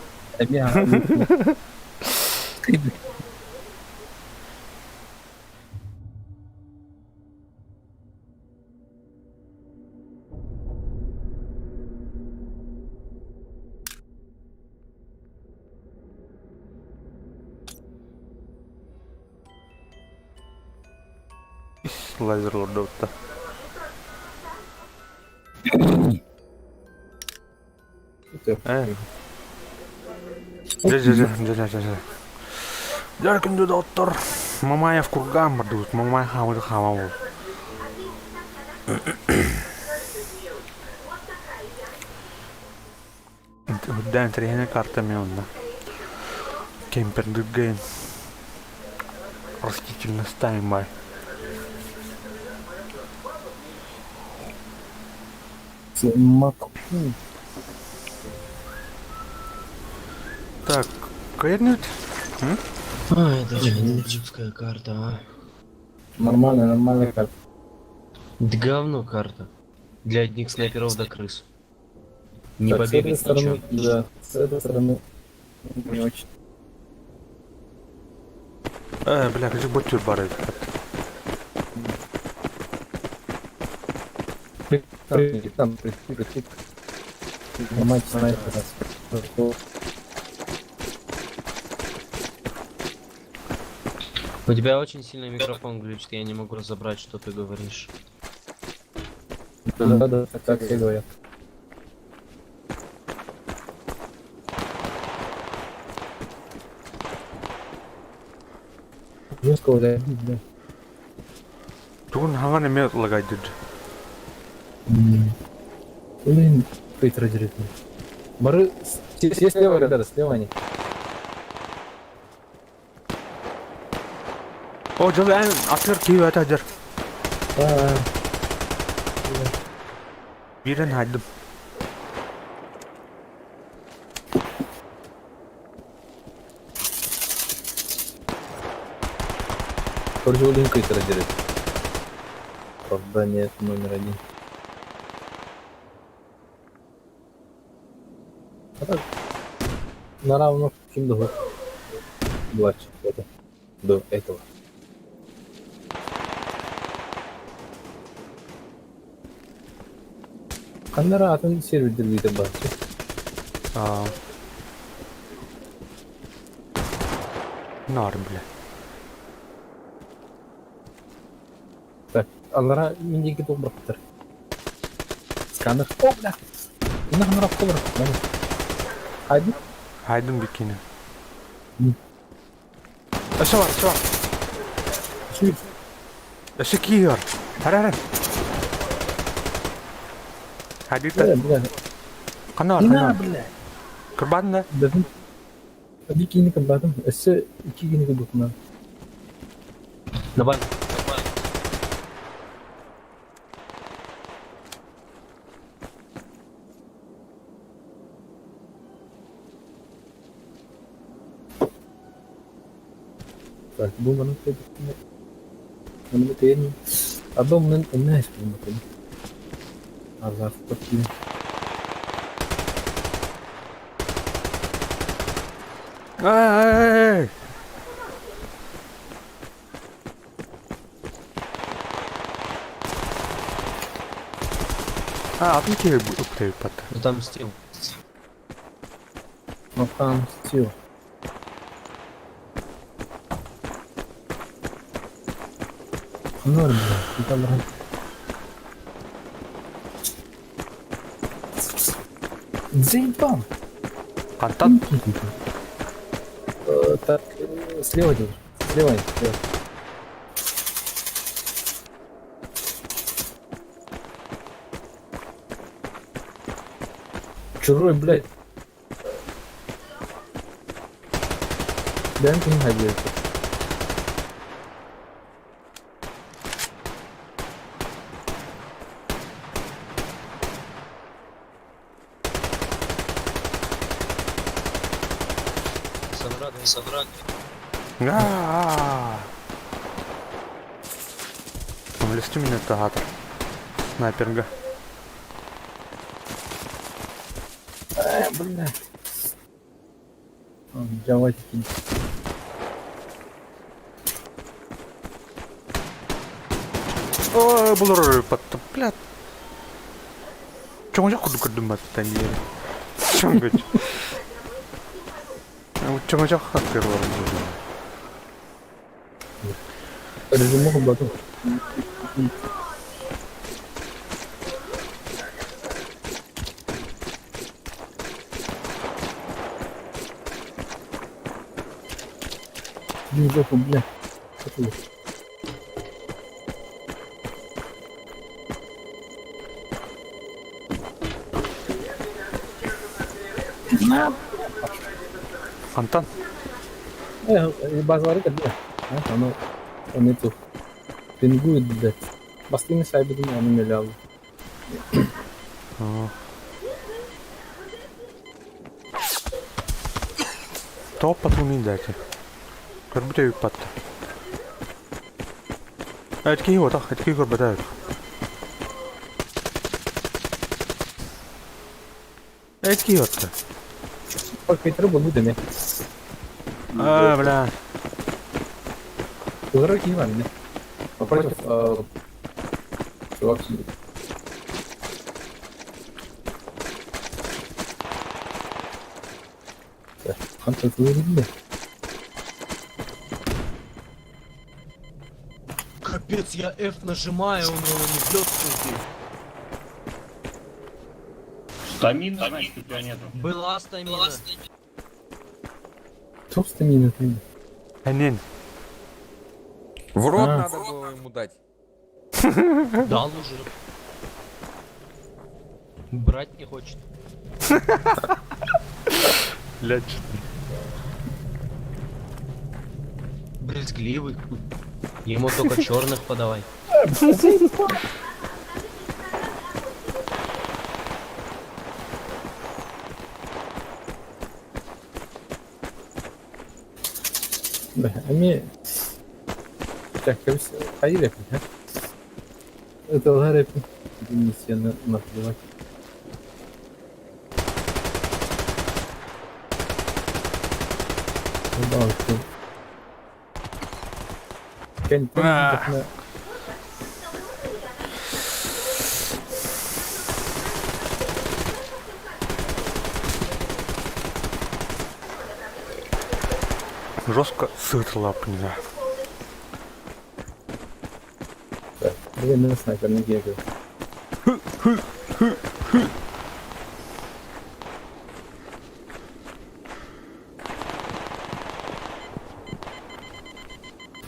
Лазерлор да отта. Жа. Жаркынды да оттор. Мамаев курган бардык. Мамай хамыды хама бол. Үддән тренер карта меонда. Кемпердык гейн. Растительность таймбай. Так, каернет? Это же джипская карта, а. Нормальная карта. Да говно карта. Для одних снайперов до крыс. Не Так, побегать с этой стороны, ничего. да, с этой стороны не очень. Бля, как же ботер барает. Там, прикрыть. Ломать снайпера. У тебя очень сильно микрофон глючит, я не могу разобрать, что ты говоришь. Да, так все говорят. Жестко зайди, бля. Бүгін хаңан эме лагайды. Блин, Пейтер директор. Бары, все слева, ребята, слева они. О, жол ән атыр кейіп әті әдер. Бірін хайдым. Поржулин Пейтер директор. Правда, нет, номер один. А так, на равно каким до младше это, до этого. Канара атын сервер дейді бар. Нар, бля. Так, аллара мендегі добрақтар. Сканер. О, бля! Мына қанырап қолыр. Хайди. Хайдым бекені. Мм. Әші бар, әші бар. Шүйіп. Әші кейі бар. Әрәрін. Хайди Бля, бля. қана бар, Ина, қана бар. бля. Кұрбадың да? Дадым. Бір кейіні кімбадым. Әсі екі кейіні кімбадым. Давай. Так, бұл мұның кәдік. Мұның кәдік. Абы мұның әмі әш бұл мұның. Арзақ көптейін. Эй! Атын кейі үптейіп баты. Ну там стил. Мақтан стил. Норм, бля. Там ран. Заебал. Қантан? Так, слева держи. Слева, слева. Чужой, блядь. Дай не ходил. Собрать. Листи меня тагатор. Снайперга. Блядь. Давайте кинь. Ой, булыр патты, блядь. Чоң жақ күрдім баттан ері. Чоң көч. Чоң жақ хаттер бар. Режиму кылбадым. Жопу, бля. Антан? Базалары бля. Он эту пингует, блядь. Бастыны сайбыдым, оны мелялы. Топ патруны дайте. Көрбіте үйіп батты. Әткей отақ, әткей көрбіте үйіп. Әткей отты. Как Петру был выдами. Бля. Уроки не вами, Напротив, чувак сидит. Так, Хантер, вы видели? Капец, я F нажимаю, у него не взлет здесь. Стамина, значит, у тебя нету. Была стамина. Что стамина ты? Әнен. В рот А. надо было ему дать. Дал уже. Брать не хочет. Блядь. Брезгливый. Ему только черных подавай. Да, а мне... Так, хайи рэп, а? Это рэп. Не себе наплевать. Ну да, окей. Конечно, Жестко сыр лапнина. блин, на снайпер не бегаю.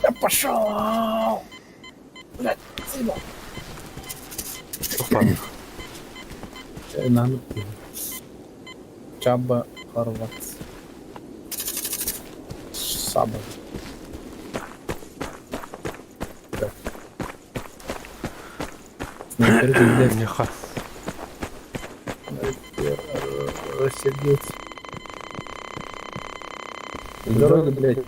Я пошел! Блядь, спасибо. Опа. Надо. Чаба Хорватс. Саба. Так. Снайпер, блядь, Неха. рассердился. Дорога, блядь.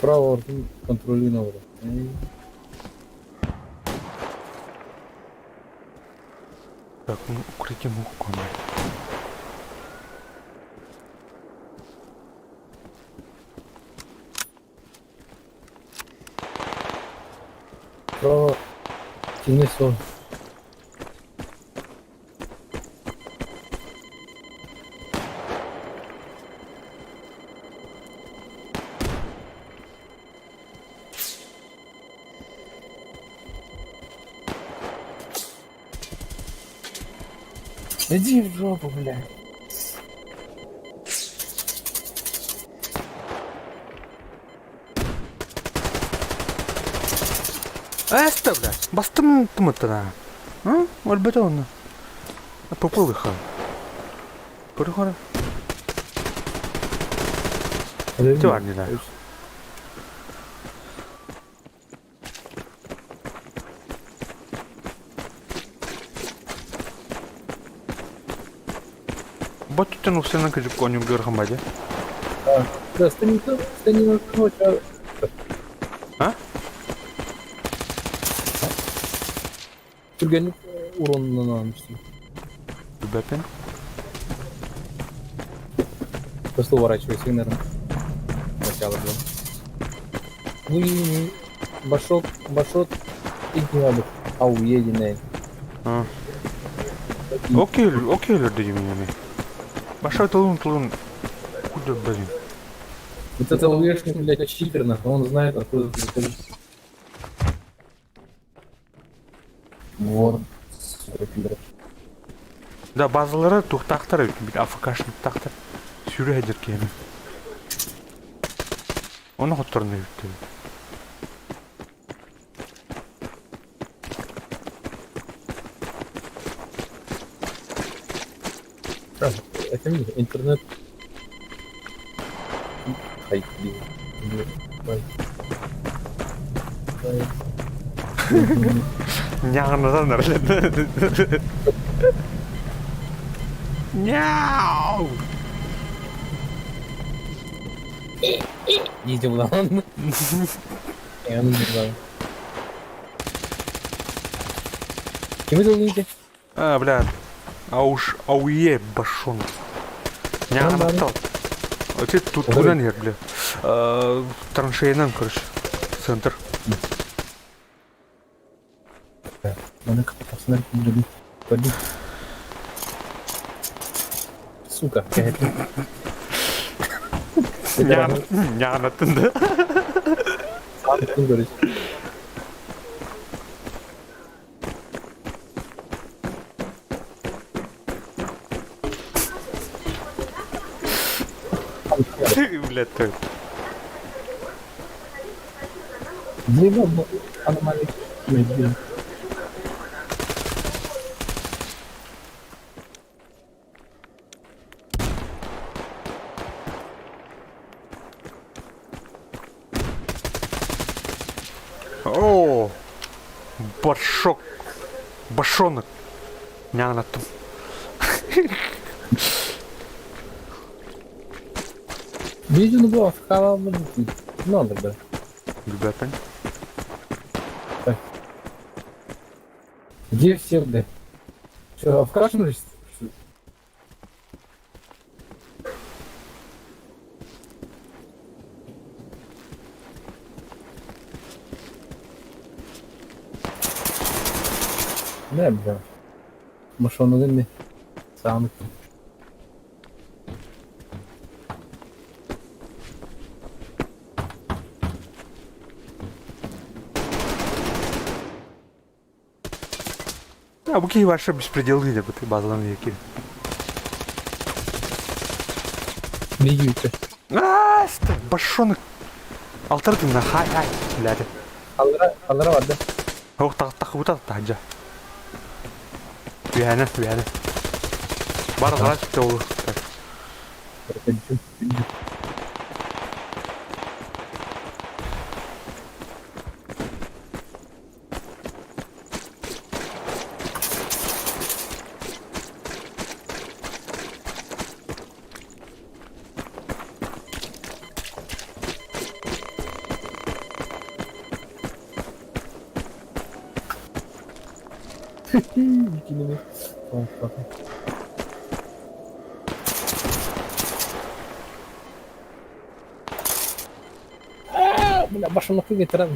Право контролировано. Так, ну, укрытие мухкона. Право кинесо. Иди в жопу, блядь. Эста, блядь. Бастым тымыттына. А? Өлбеті оны. Попыл иха. Көрі. Ти бар не да. Баттын усына кіжіп конюм көрген бәде. Да, стани на ночь, А? Түргенlik уронundan almıştım. Бәпен. Просто уворачивайся, наверное. Начало было. Ну, башот и гнябок. Ау, единый. А. Окейлер деді мене. Баша тылын. Куда, блин. Вот это лыжник, блядь, читер, нахуй, он знает, откуда ты находишься. Вот. Сука, пидор. Да, базалары туқтақтар, афкашын туқтақтар. Сүйрі әдер кені. Оны құттырын өйтті. Это не интернет. Хайп, блин. Няғынызан әрледі. Няу! Иди в лан. Я не знаю. Кем это лыжи? А, блядь. Ауе, башон. Няма Нормально. натал. Оте тут куда нет, бля. Траншейнан, короче. Центр. Mana посмотри, блин. Пойди. Сука, блядь. Няма тында. Сам ты говоришь. Блядь, ты. Блин, аномалия. Блин. О, башок. Башонок. Няма там. Видео было в халаву. Надо, да. Ребята. Где все, блядь? Что, вкашивались? Ne bileyim. Машину değil mi? Sağlık. А какие ваши беспределы, да, ты базовые какие? Ne gibi? Башонок. Алтарты на хай, блядь. Kaldıra vardı. Ох, так, вот так, таджа. Вяна. Бар раз кто? Bikini. Tamam, bakın. Bля, başımı getiren.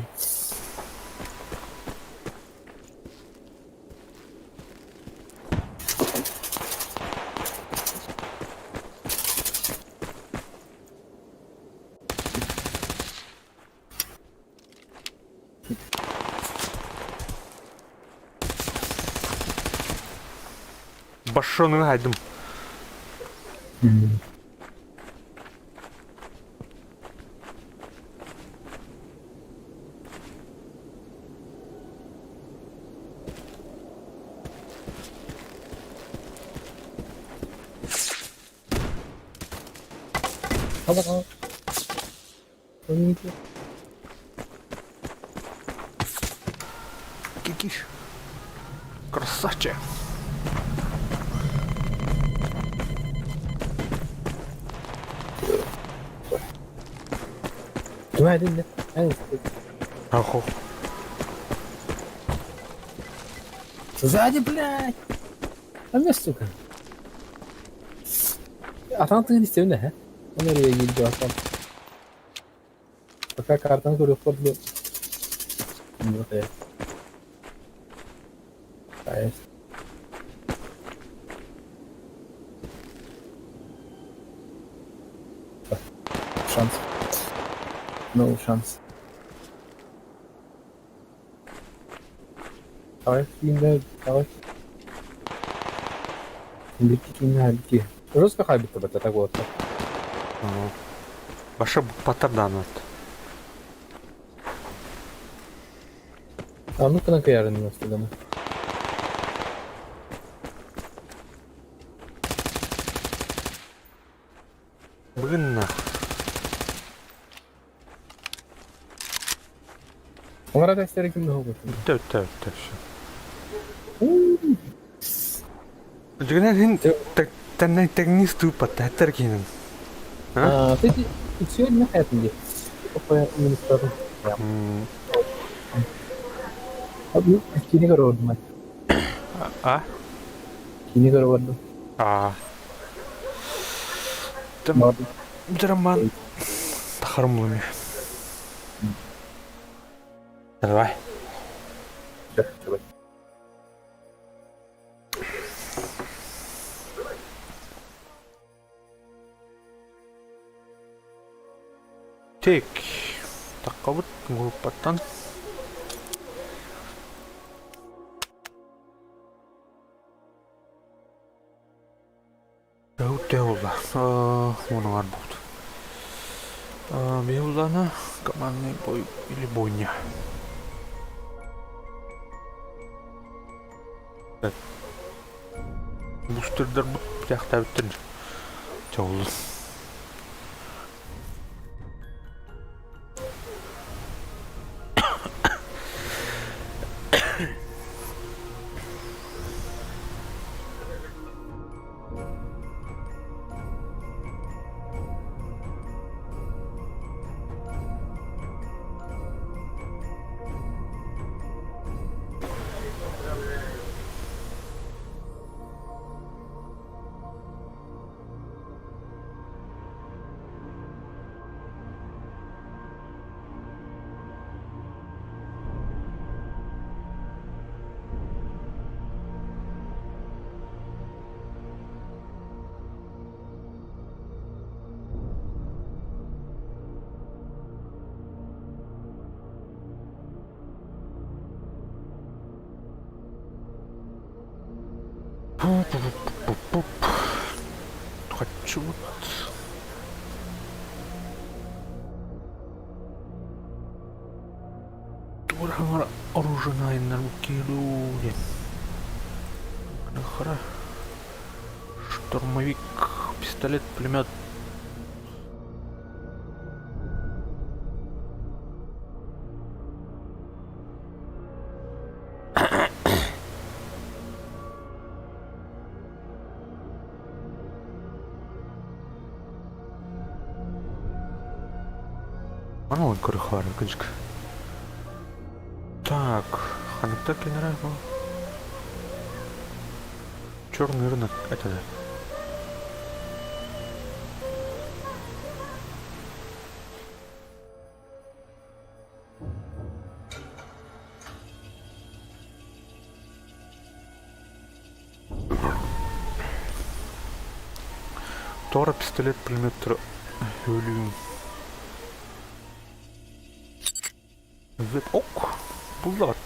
Башонок хайдым. Al. Önümüzde. Кикиш. Красавчик. Güvenli. Evet. Ахо. Сзади, блядь! А мне, сука. Атантın istiyor ha? O nereye gidiyor atan? Пока картан говорю, вход был. Вот это. Есть. Шанс. No шанс. Давай, давай. Лети. Жестко хабит об это так вот. Баша патарданат. А ну-ка на каярын место дома. Блин, нах. Onlar da isterim kimde oldu. Все. Жигнэн тань тагнисту пататар кинэн. А, ты сегодня на этом где? По администратору. Одну кини короче, мать. А? Yeni karı vardı. А. Там Vardı. Роман Хармлами. Давай. Давай. Тек. Такқа вот группаттан. Теула. Оның ар болды. Беулана командный бой или бойня. Так. Бустердер бұл жақта өттін. Теула. Хочу вот... Турхаңар оружейный келуде. Нахара. Штурмовик, пистолет, пулемет. Ана он корыхар, кычка. Так, ханыкта кенера был. Черный рынок, это да. Тора, пистолет, пулемет, ölüyüm. Ve ok. Bullat.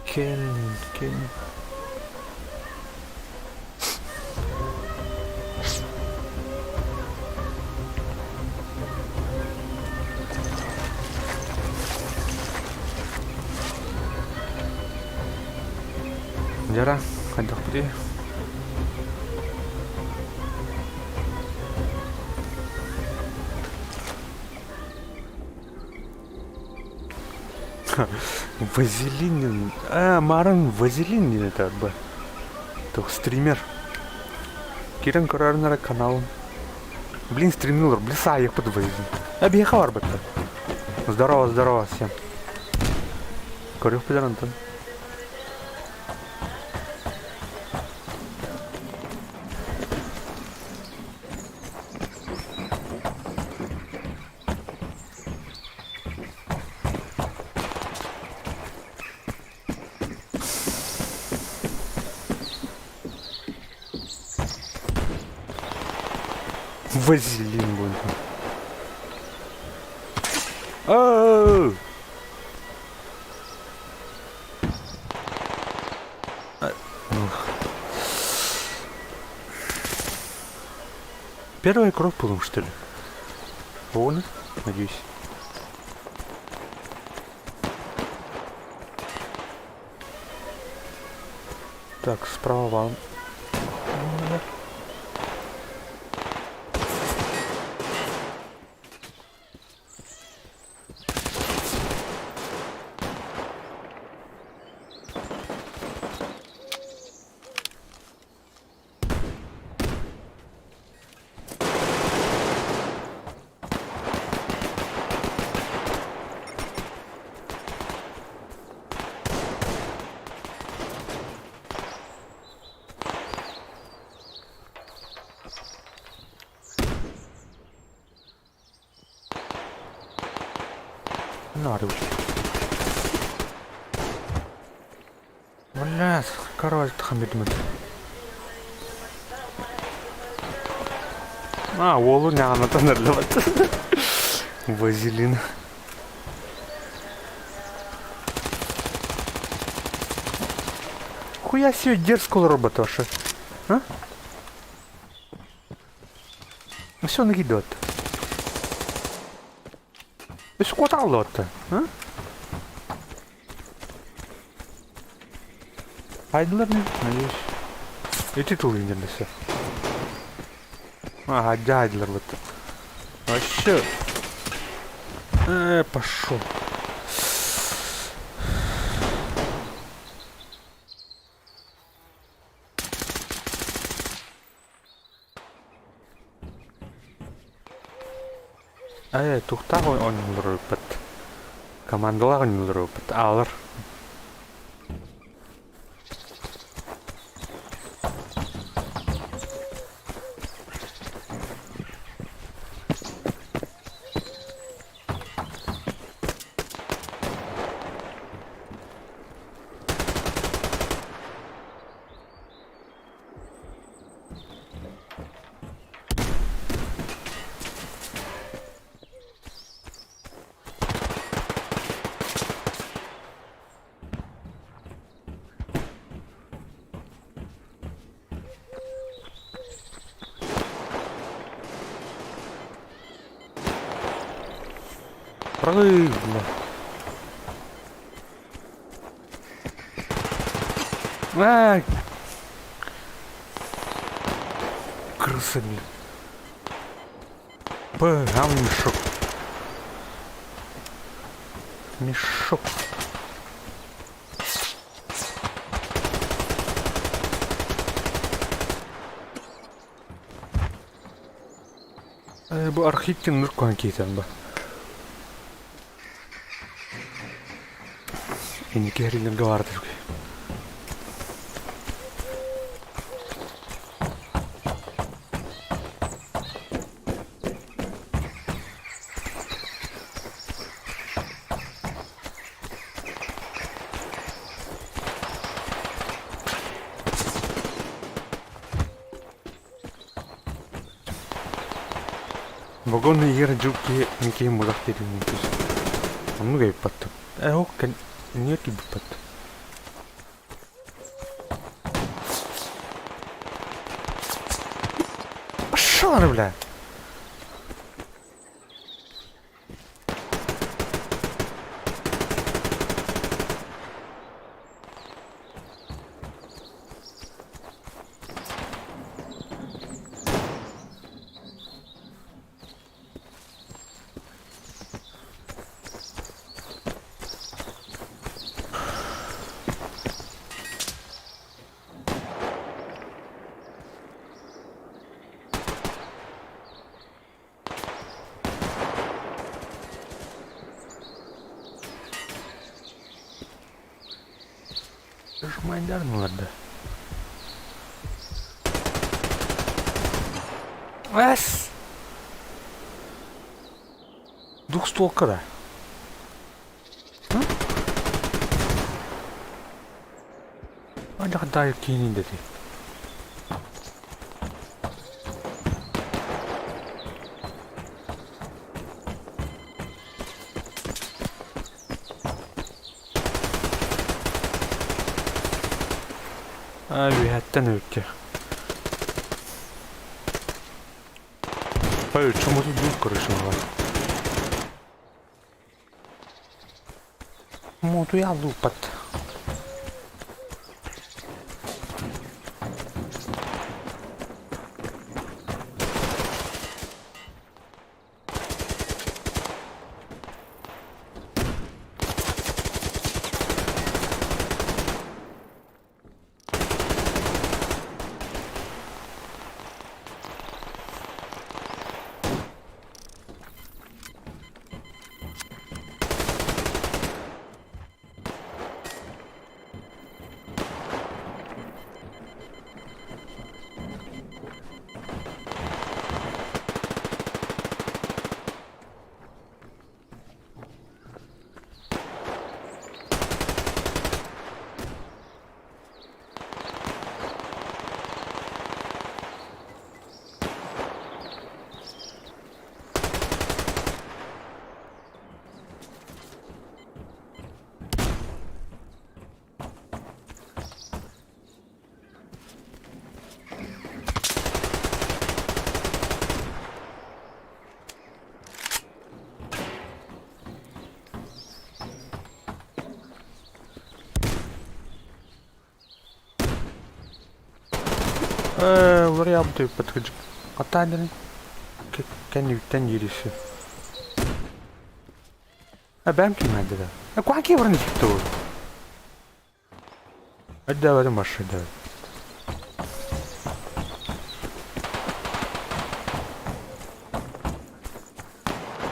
Ken. Jara, ajak dia. Вазелин. Маран Вазелин это бы. Тух стример. Кирен Корарнера канал. Блин, стримил, блиса я под Вазелин. Объехал арбата. Здорово всем. Корю пидорантон. Вазелин будет. Первая кровь пулом, что ли? Вон, надеюсь. Так, справа вам. Нарыв. Блядь, короче, хамидмит. Олу няна тонерлеват. Вазелин. Хуя себе дерзкого робота вообще. А? Ну все накидет. И сколько лота, а? Айдлер не, надеюсь. И титул индернеса. Ага, Айдлер вот. Вообще. Пошел. Туктар ойнолор өппіт. Командалар ойнолор өппіт. Алыр. Прыгну. Ай! Крыса, блин. Мешок. Мешок. Bu arxitektin nurkan kiyten bu. Ini kehrilen gavardır. Вагонный ерджуки никакие мудахтери не пишут. А много и потом. Окей, нет и потом. Пошел она, бля! Жмайдар, ну ладно. Эс! Двухстволка, да? Дай кинь, да ты. Виһәттән үтте. Чому тут був коришневий? Моту я лупат. Варианты подходят. А тайны? Can you реши? А бэмки надо, да? А какие варни кто? Отдавай машину, давай.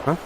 А?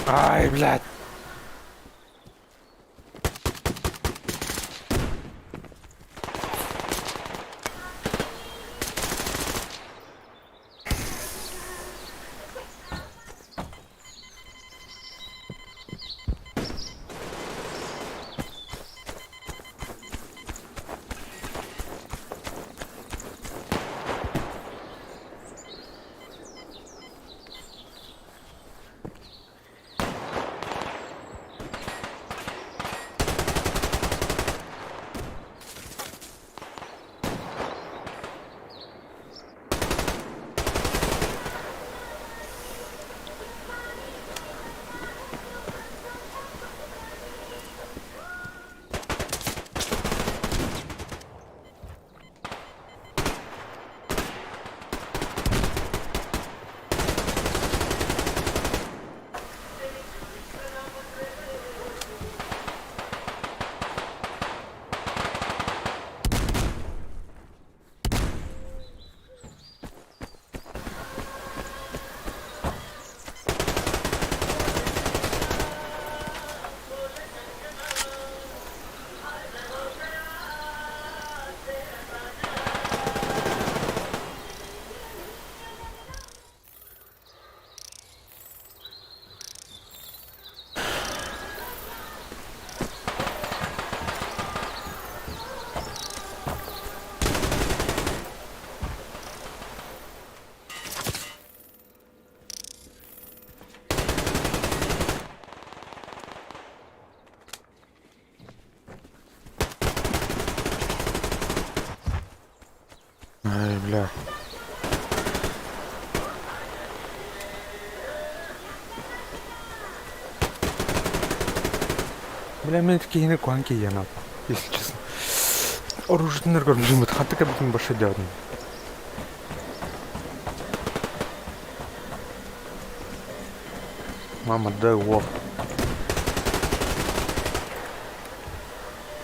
Ай, блядь. Ай, бля. Бля, мен такие не куанки я нап, если честно. Оружие görmüşüm. Hatta ki bütün başa geldim. Мама, дай лох.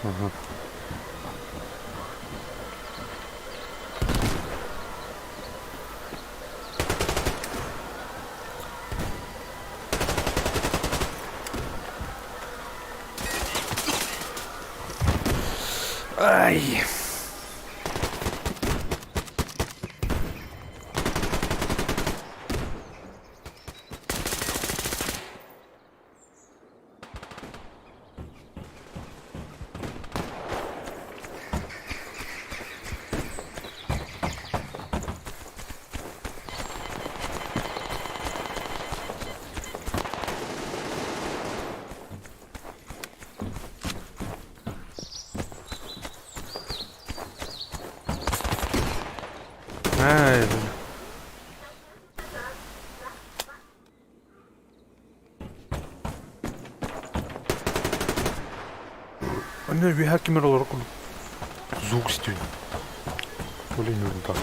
Ага. Ай. Ай, блин. Anne bir hakimer olarak звук istiyorum. Bilmiyorum da.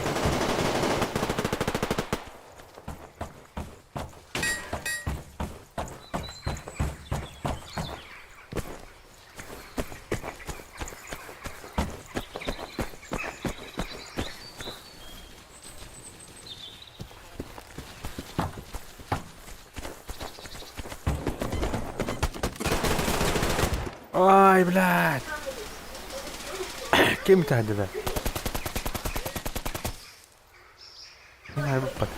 Ай, блядь. Кем ты отдавай? Ай, вот.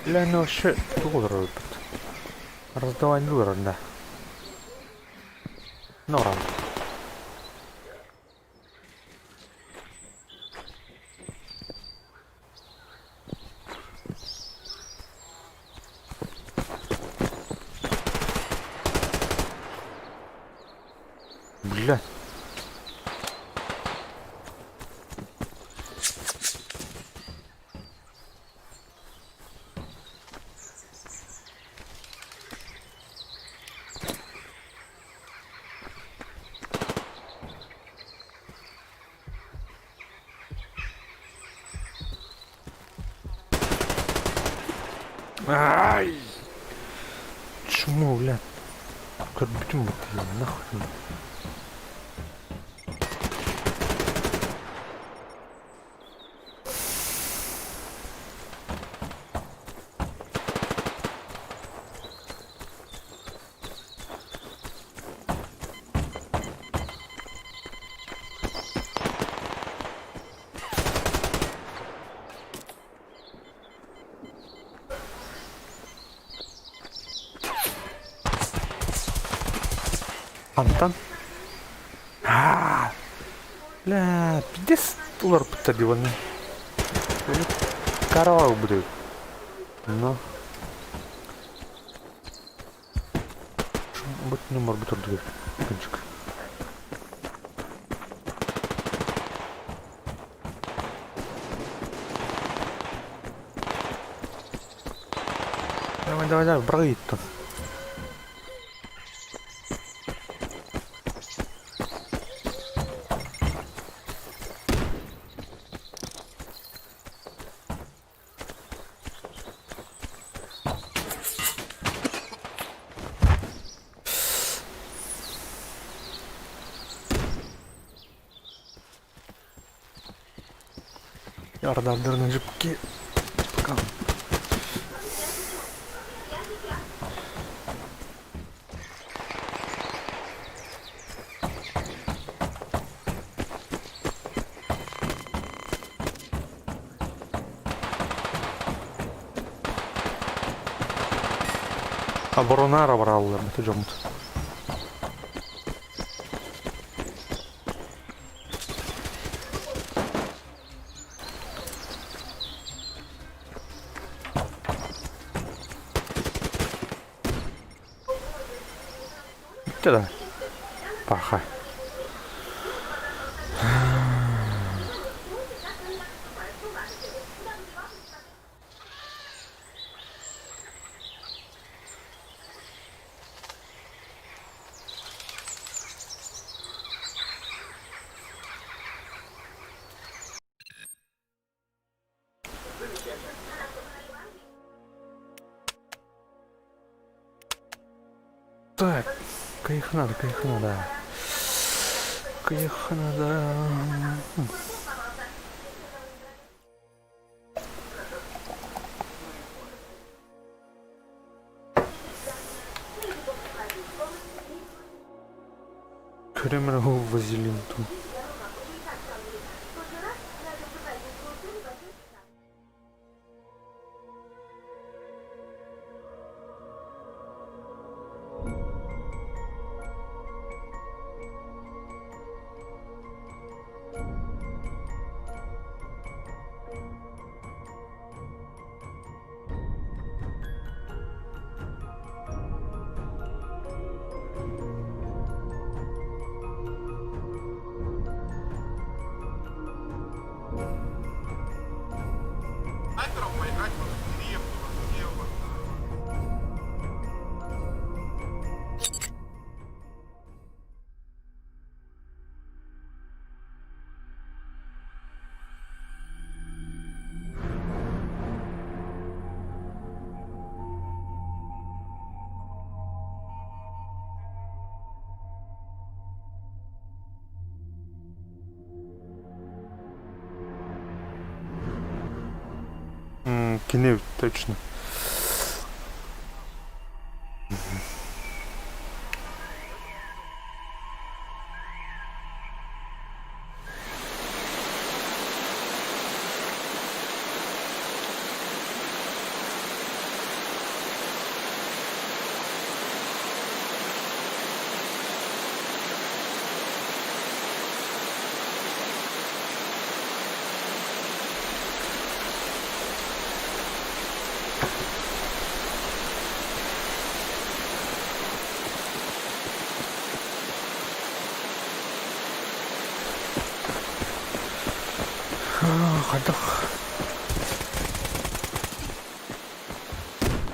Бля, ну вообще доллар раздавать доллар, да. Ну рано. Бля. Ай! Чему, бля? Как почему ты нахуй? Антон? Бля, пиздец, доллар подтягиванный. Каравал будет. Ну. Вот номер будет дверь. Кончик. Давай, брать-то. Ардардырның жіпке. Оборонара бралылар, бәті жомыт. Да. Паха. Так, кайхана, да. Кайхана, да. Кремровый вазелин тут. Кинев, точно. Aduh.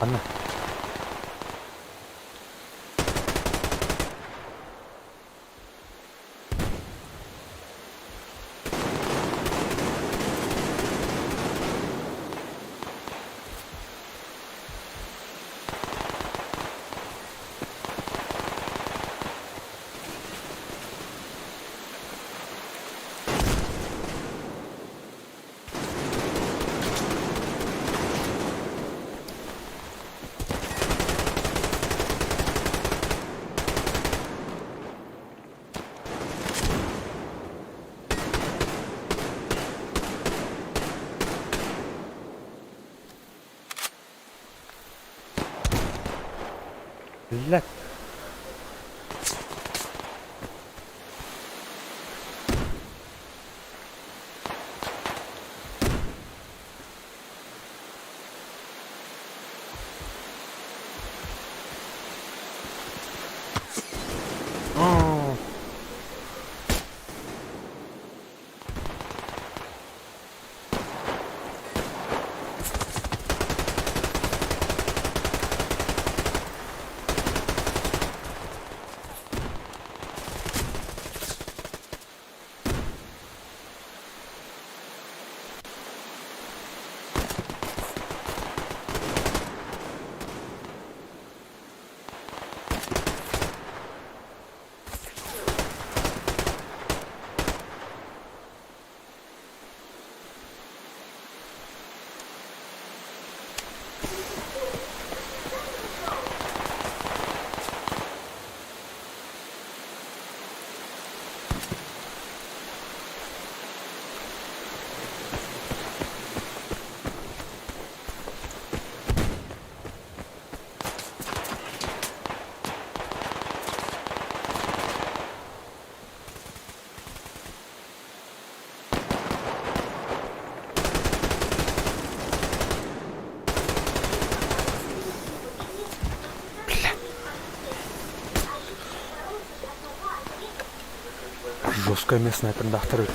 Mana? Блядь. О. Жесткое местное кондакторы.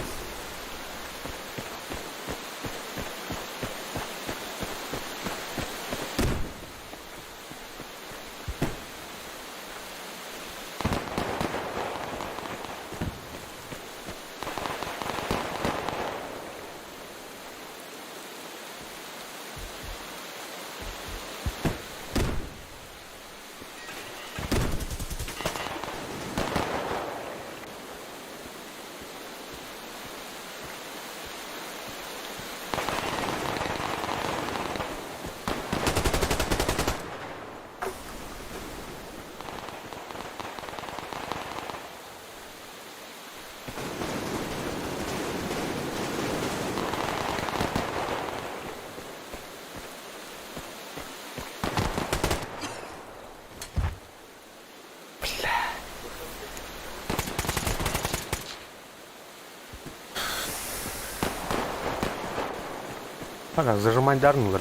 Ага, зажимать дарнуло.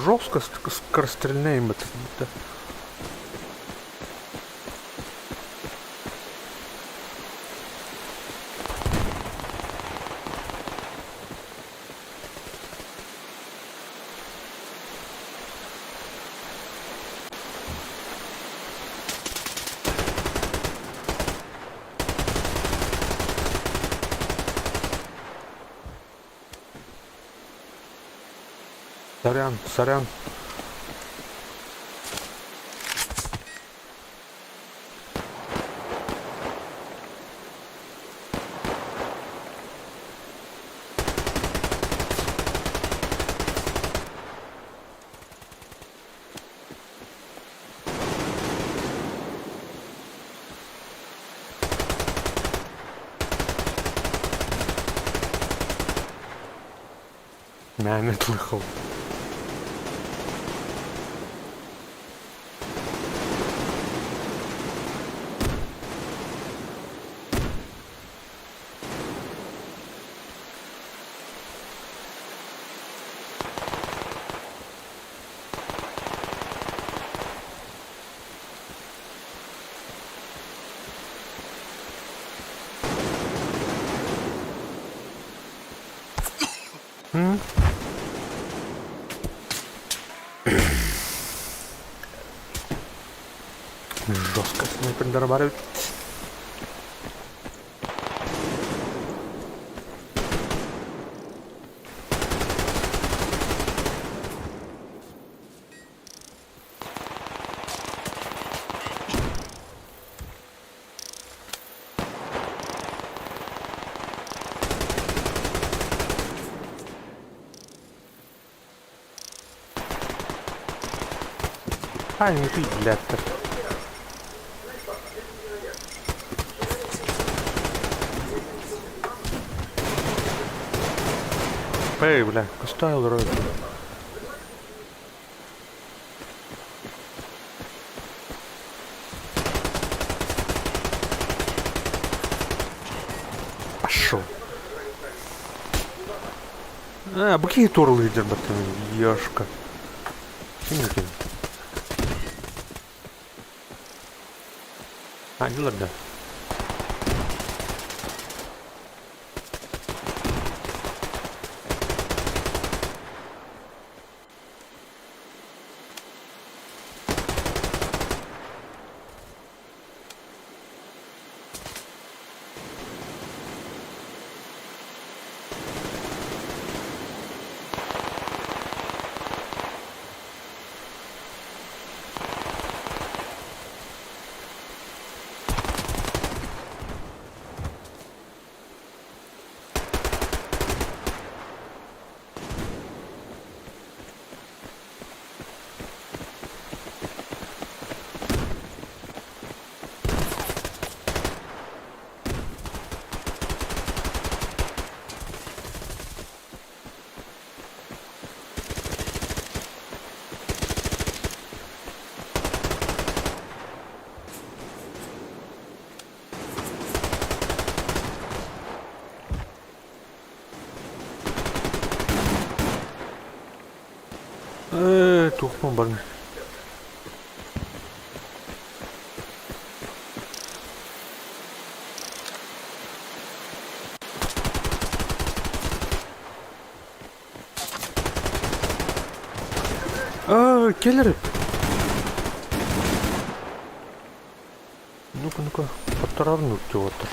Жестко скорострельным это. Сорян, сорян. Мямет лихо. М? Жестко снайпер дорабатывает. Ай, не ты, блядь. Эй, бля, поставил рот. Пошел. А, баки тур лидер, батон, ёшка. Синенький. А, не ладно. Тухма барны. Келлер. Ну-ка, ну-ка, подтравнуть его-то.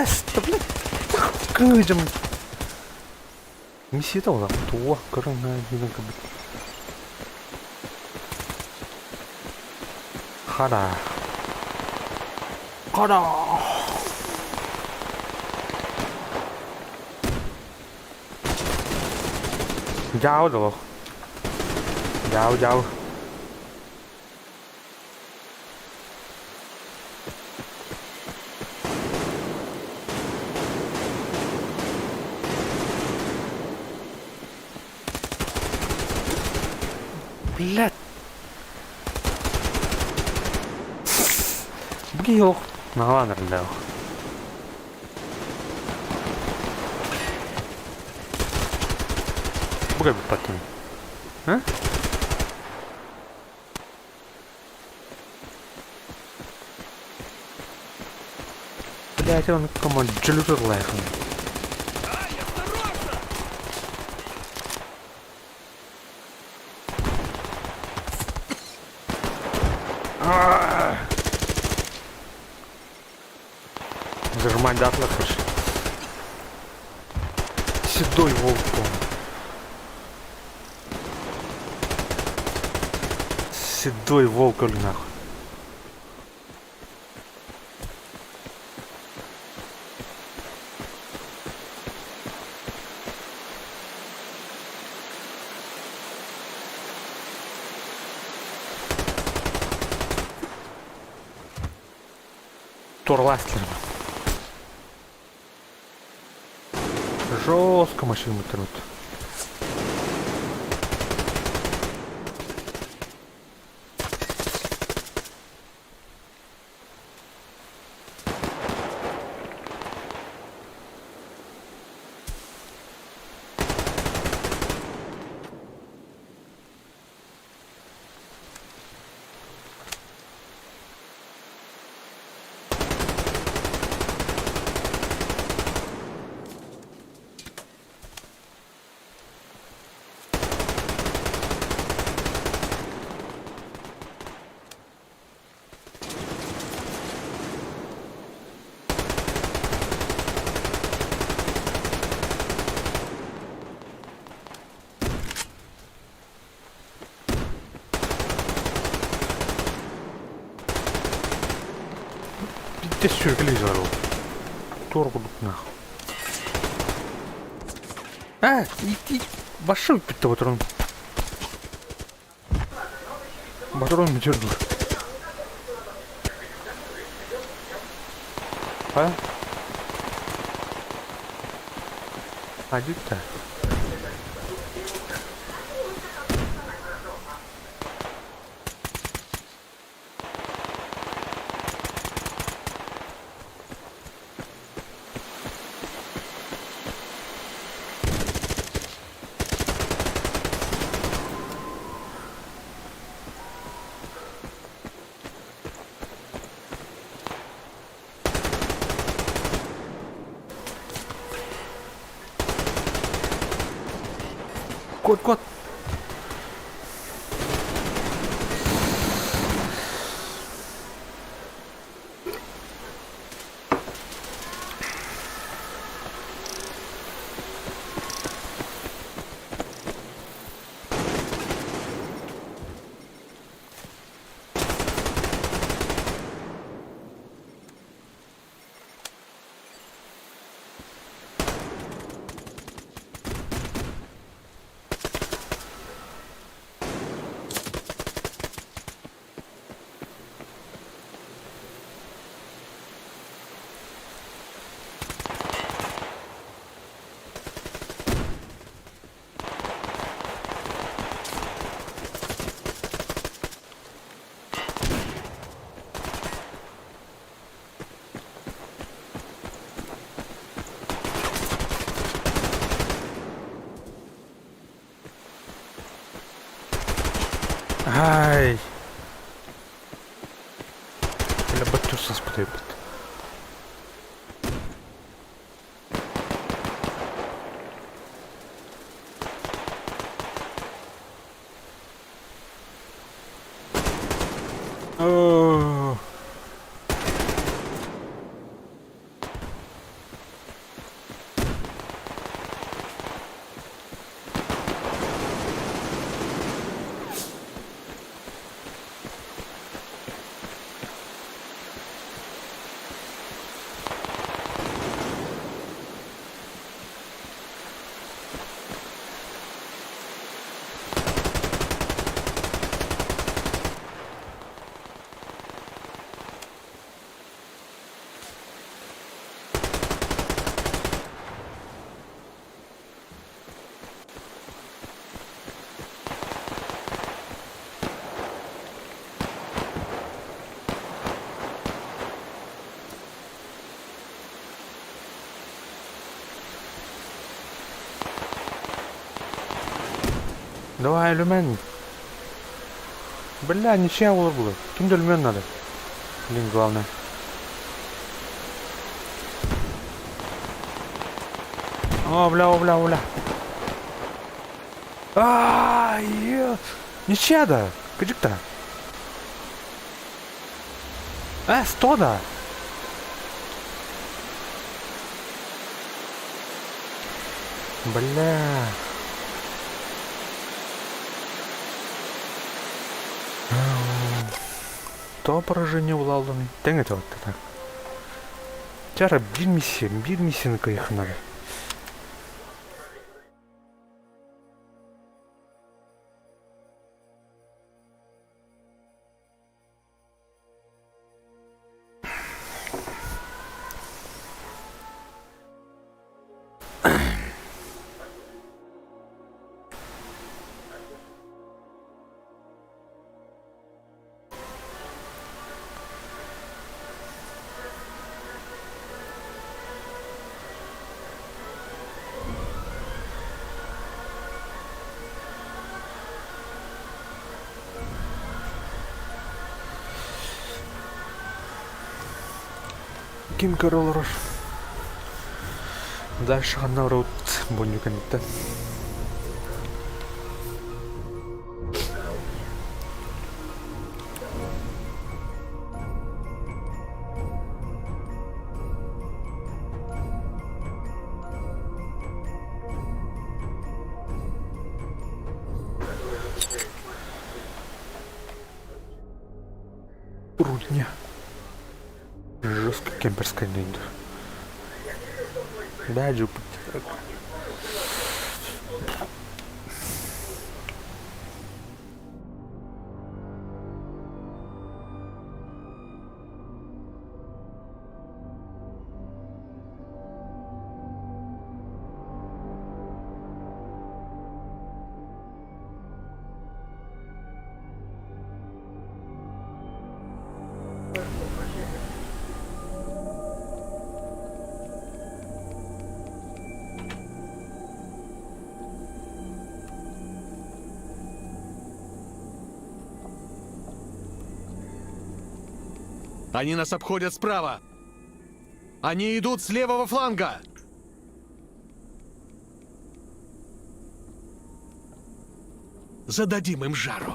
Стоп, блядь. Кыжым. Не сидел там. Туа, корона, не как бы. Хара. Хара. Giao rồi. Giao, giao. Блядь. Бгил. Ну ладно, да. Бугай потом. А? Блядь, он команд джелютер лайфом. Зажимать датла, слышь. Седой волк. Седой волк, или нахуй. Торластер. Жестко машину трут. Пиздец сюрприз ору. Торгудук нахуй. Иди. Башы өтіп отырын. Батырон мүтерді. Адитта. Кот. Ай. Elə batıyorsunuz bu da. Oh. Давай, Люмен. Бля, ничья было. Кем-то Люмен надо. Блин, главное. О, бля. Ничья да. Кыжик-то. 100 да. Бля. То поражение улалданы. Тең это вот так. Жара bir миссияны кайық надо. ким короллар. Дальше одна роут бонюканитта. Рудня. Жестко кемперская найду. Да, Джупит. Они нас обходят справа. Они идут с левого фланга. Зададим им жару.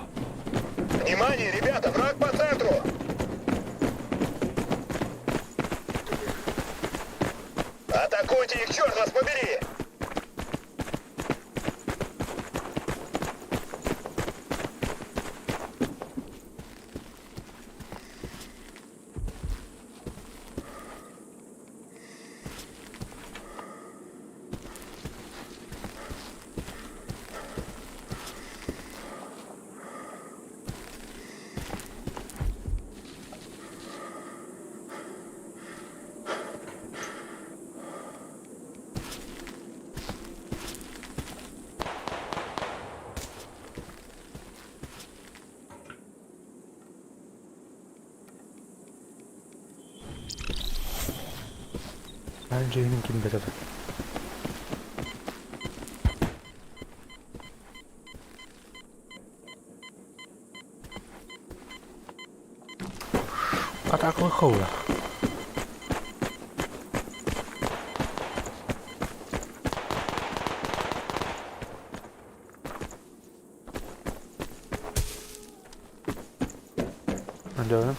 Внимание, ребята, враг по центру! Атакуйте их, черт вас побери! Джеймин ким бетеді. Атака виховує. Да.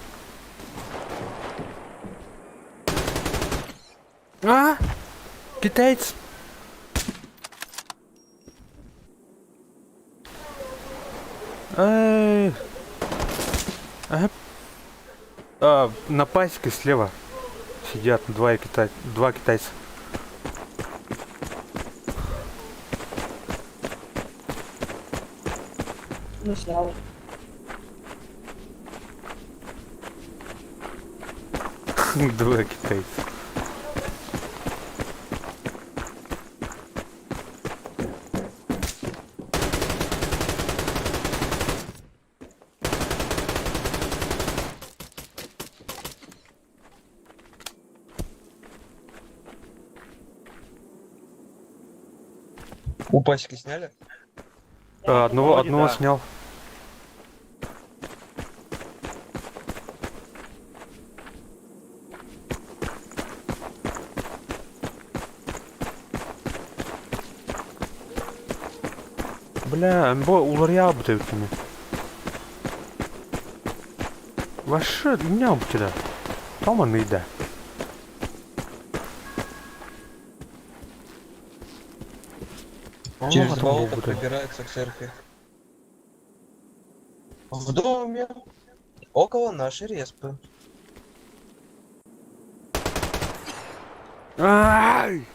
А? Китаец? Ага. На пасеке слева сидят два китайца. Ну, снял. Два китайца. У пачки сняли? Одного снял. Бля, улар yaptı hükümü. Вообще, не yaptı da. Tamam mıydı? Через два опыта пробирается к церкви. В доме. Около нашей респы. Ай!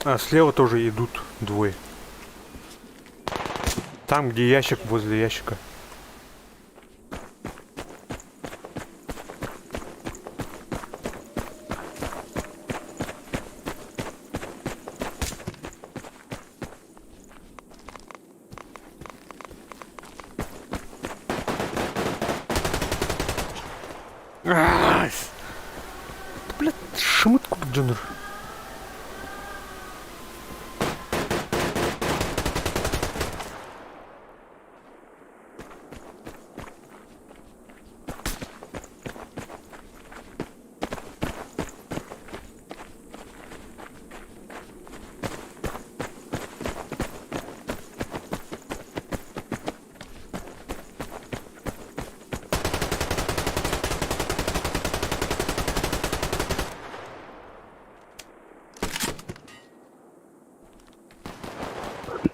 А, слева тоже идут двое. Там, где ящик, возле ящика. Ай! Блядь, шмытку джунр.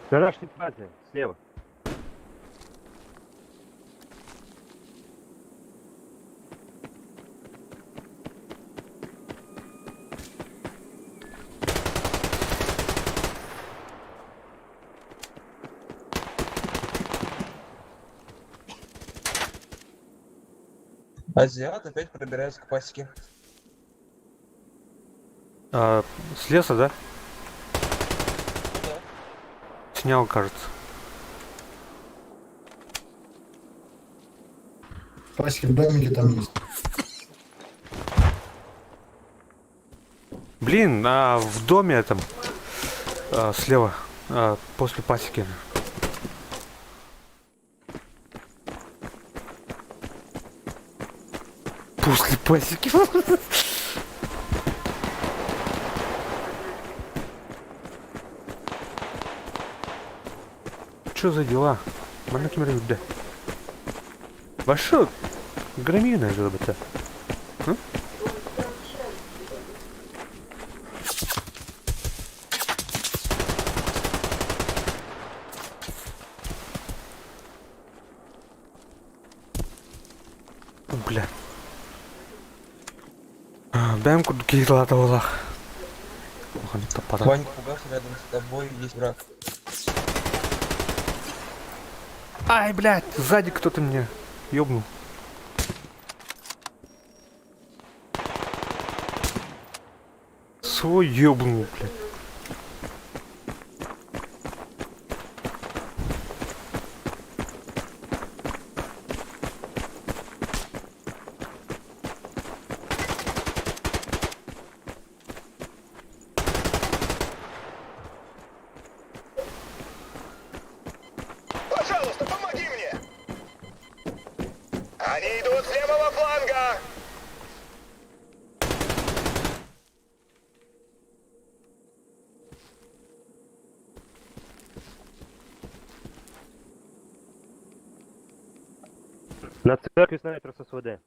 На нашей базе, слева. Азиат опять пробирается к пасеке. С леса, да? Да. Снял, кажется. Пасеки в домике там есть. Блин, в доме этом слева, после пасеки. После пасеки. Что за дела? Mana kim yurdi? Boshqa gramina jo'bata. Бля. Даем куртки из латовых. Ванька пугался, рядом с тобой есть враг. Ай, блядь, сзади кто-то меня ёбнул. Свой ёбнул, блядь. Пожалуйста, помоги мне! Они идут с левого фланга! На церкви снайпер с СВД.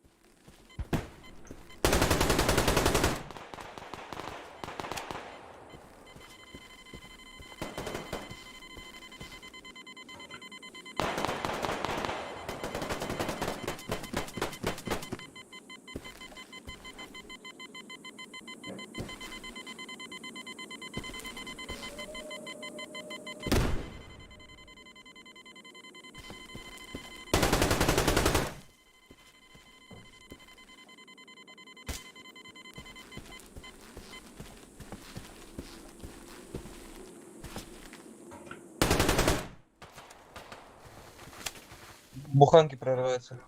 Буханки прорываются.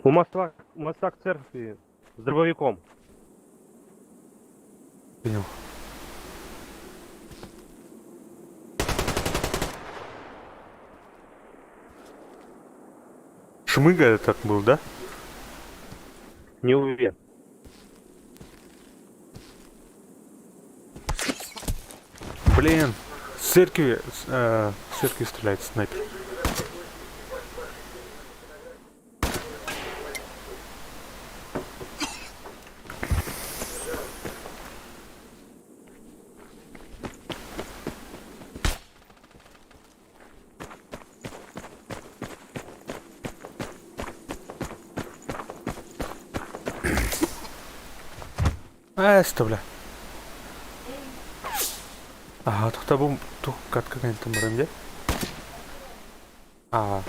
У моста к церкви с дробовиком. Понял. Шмыга этот был, да? Не уверен. Блин, с церкви стреляет снайпер. Бля. Ага, тоқта бұл катка кайынтын барам, Ага.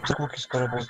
Звуки скоро будут.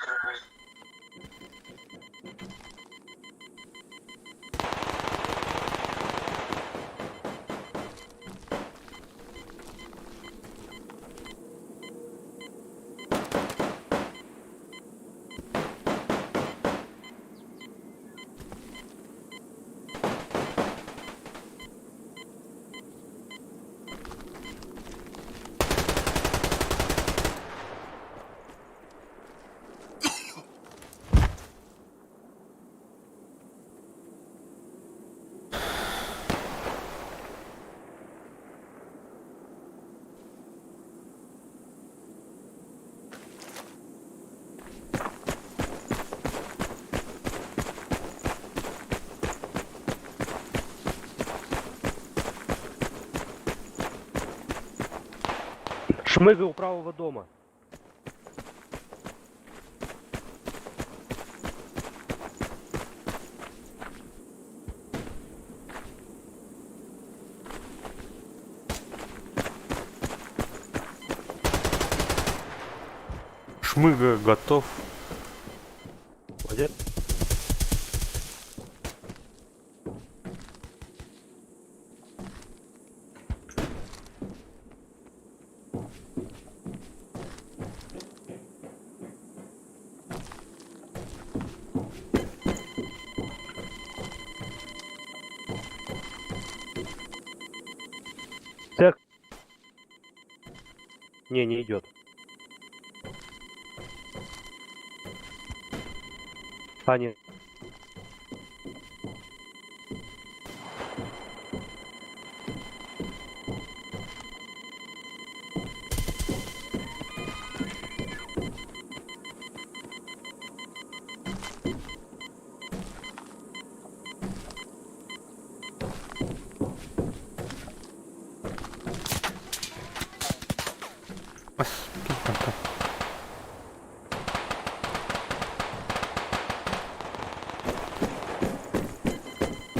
Шмыга у правого дома. Шмыга готов. Молодец. Так. Не идет. А, нет.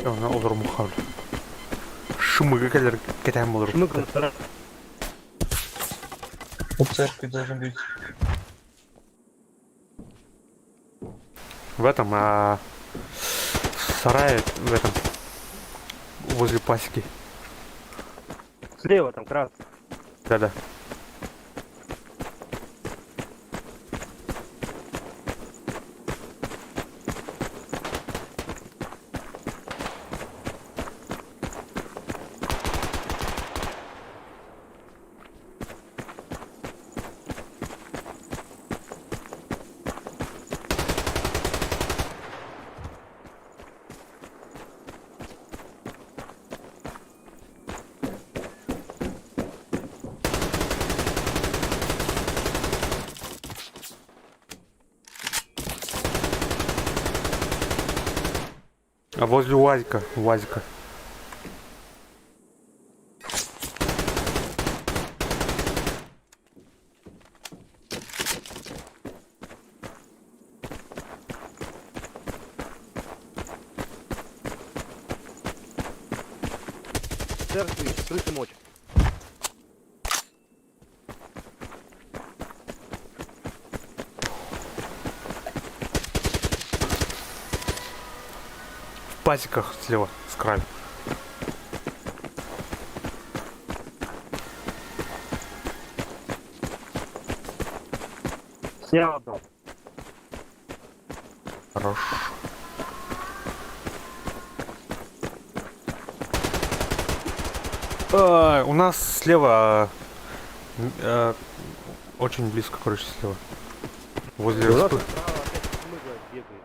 Ona olur muhal. Шмыга келер кетем olur. Шмыга на стороне. У церкви должен быть. В этом, сарае, в этом, возле пасеки. Слева там красный. Да-да. А возле УАЗика, Церкви, крысы мочь. в пасеках слева, с краю. Снял одного. Хорош. У нас слева, очень близко, короче, слева. Возле У нас распы- справа опять шмыга бегает.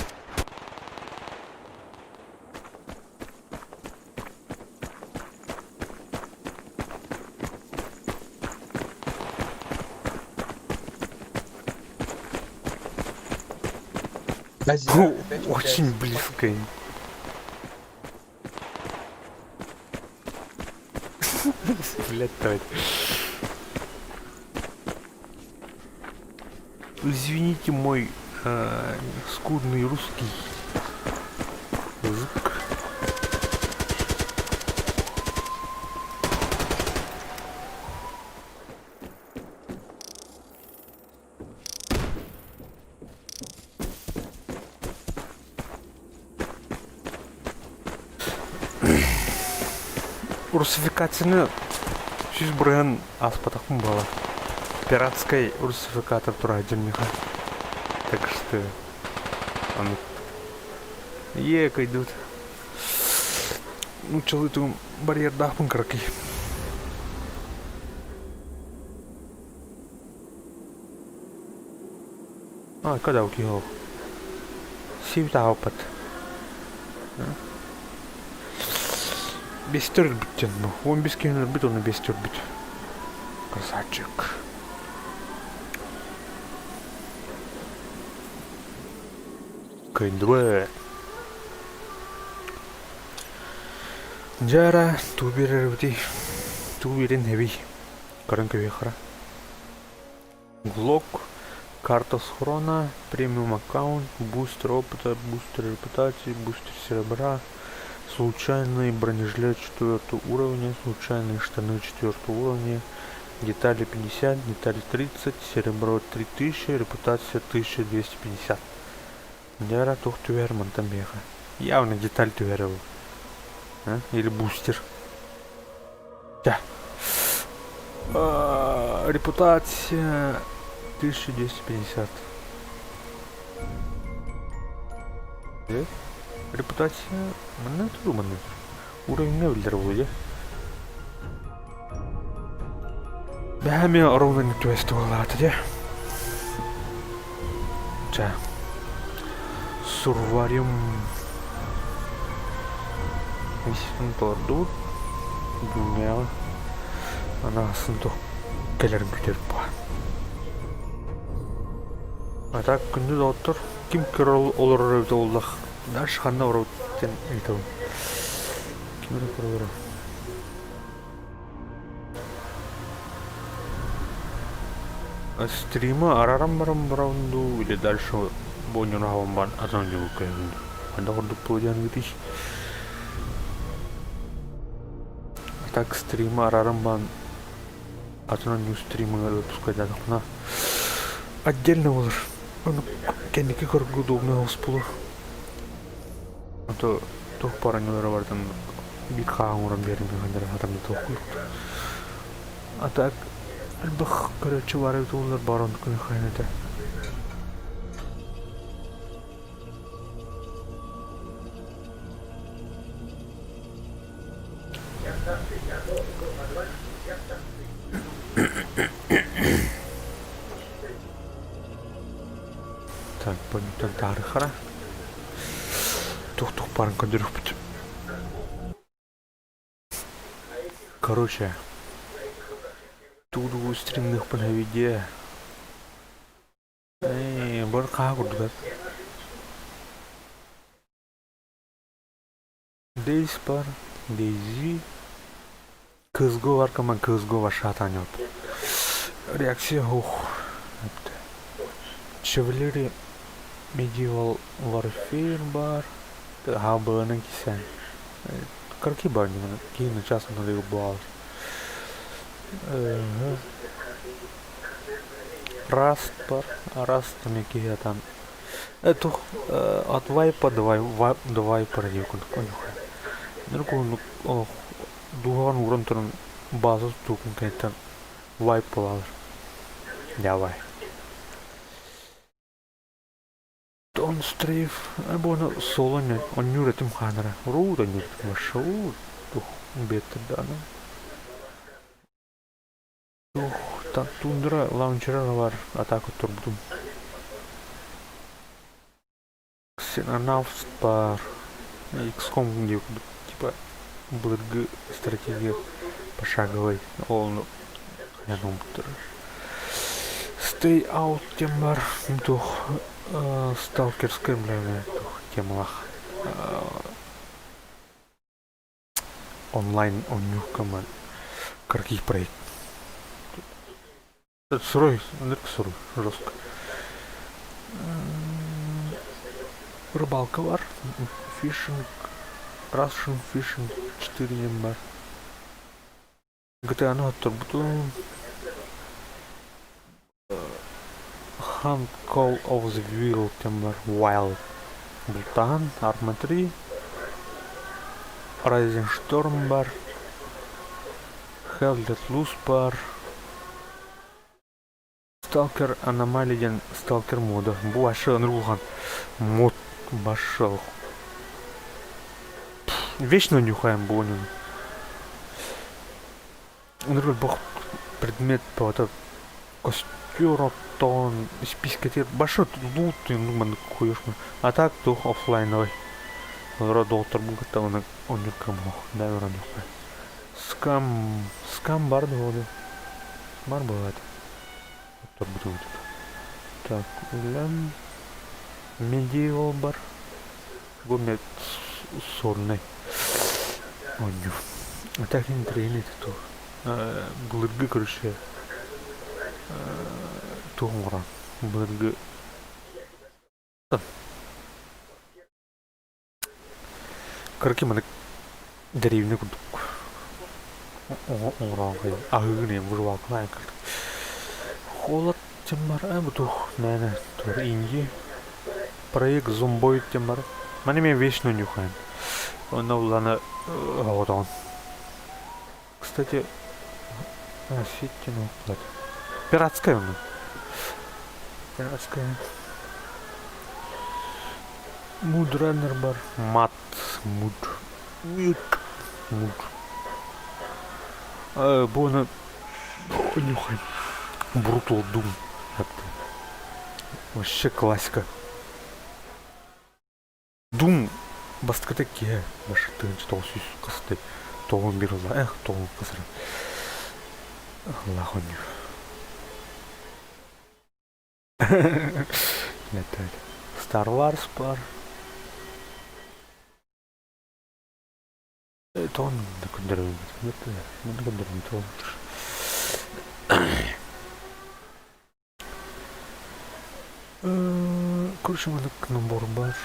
Очень близко. Блять, давай. Извините мой скудный русский язык. русификацияны сүз бұрын аспатақпын бала. Пиратской русификатор тұра жүрмеха. Так что... Ек идут. Ну, челытым барьер дахпын краки. Когда укигал? Сивта опыт. Бестер бит, ну. Он без кино бит, он бестер бит. Красавчик. Кайдве. Жара туберервти. Туберин heavy. Каранка вехара. Глок. Карта схрона, премиум аккаунт, бустер опыта, бустер репутации, бустер серебра, случайный бронежилет 4 уровня, случайные штаны 4 уровня, детали 50, детали 30, серебро 3000, репутация 1250. Дяра тух тувер мантамеха. Явно деталь туверил. Или бустер. Да. Репутация 1250. Репутация mana tuh mana? Udah bilar boleh. Бәме ровно твест валат, да? Ча. Сурвариум. Исен тордут. Дүния. Анасын то келер бүтер ба. Атак күндүз отур. Ким кирол олор рөвдө олдах. Даш ханна ороттен айтам. Ким көрөр? Стрима арарам раунду или дальше боню раумбан азаню кэн. Анда горду поян витиш. Так стрима арарамбан азаню стрима выпускать на отдельно olur. Onu kendiki kurguduğumda hospulu. Ото тох паранёра вардан bir kaamurам берим гандер хатам тоху. А так бах короче варып тулар барон күн хайнада. Так, понятно, тарихара. Тух парень кондиров путь. Короче, тут у стримных половиде. Барка гудгат. Дейс пар, дейзи. Кызго варкаман кызго вашатанет. Реакция ух. Chevalier Medieval Warfare бар. Хабаны кисен. Карки бар не кина часом надо его блал. Раст бар, раст там какие там. Это от вайпа давай парадив конюха. Другу дуган урантон базу тукун кайта вайп плавер. Давай. Он стрейф, або на солоне, он нюретим ханера, руда нюретим шоу, тух бета дана. Тух та тундра лаунчера var атаку турбдум. Ксенонавт пар XCOM где типа БГ стратегия пошаговой, он я думаю. Stay out темар, тух сталкерская, бля, темах. Онлайн он нюхкаман. Карки проект. Это сырой, сырой, жестко. Рыбалка бар. Фишинг. Russian фишинг 4 нембар. GTA ну турбутун. Hunt Call of the Wild Timber Wild Бутан, Arma 3 Rising Storm бар Hell Let Loose бар. Stalker аномалияден Stalker моды. Бу ашы ынырылған мод башыл. Вечно нюхаем бонин. Ынырыл бұл предмет это костер оттон спискетер башы лут ну хуешь. А так то офлайновый. Доктор бұл кітауына онюркам лох. Дайвера нюхай. Скам бар да бар бывает. Так, лям. Медиал бар. Гомет сорный. Оню. А так не тренит то. Глыргы, короче. Туңра. Глыргы. Короче, мы деревню кудук. Оңраңғы. Ағығын вырвалқын айқыл. Холод тем бар, бутух, наверное, тур инди. Проект зомбоид тем бар. Мане мен вечно нюхаем. Он улана вот он. Кстати, сетти ну плат. Пиратская у нас. Пиратская. Мудранер бар. Мат. Муд. Бона. Нюхаем. Brutal Doom. Вообще классика. Doom басқа такие ваши ты что сюз касты тоғын берілді тоғын қасыры лағын Star Wars бар тоғын күндірі короче мыдық набор бар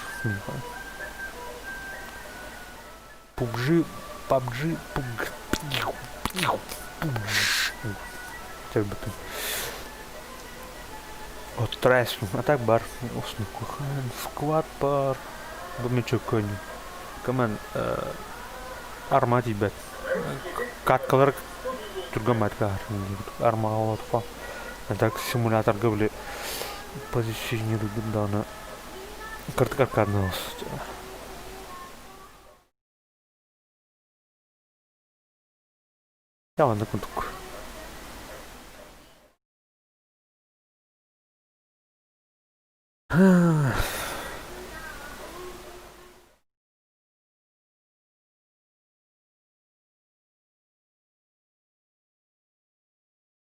PUBG так бы там от трайсу а так бар осны кухаем сквад бар бумечок коню команд арма тибет каткалар тургаматка арма алатфа а так симулятор гавли позиционирует дана карткаркадного я ладно кутук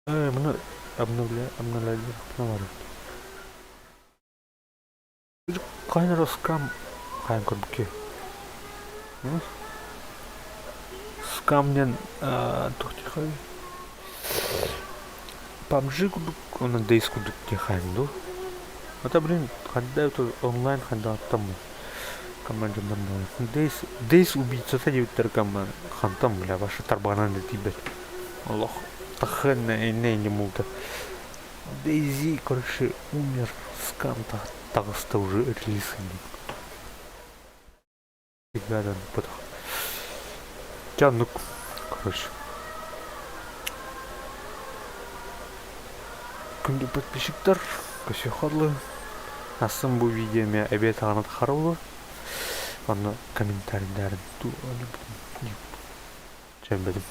мы обновляли Кайнер скам кайын көрбіке скамнен тоқти қай PUBG күдік оны дейс күдікке қайын ду ата блин қандай онлайн қандай аттам командадан болады дейс убийцата деуттер команд хантам бля ваша тарбанан де тибет аллах тахын не мулта Дейзи короче умер скам тағыста уже релиз ребята потом тянут короче күнде подписчиктар көсе ходлы асын бұл видеоме әбет ағанат қараулы оны комментарийлерін жембедім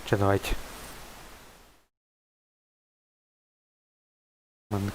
давайте Мандык.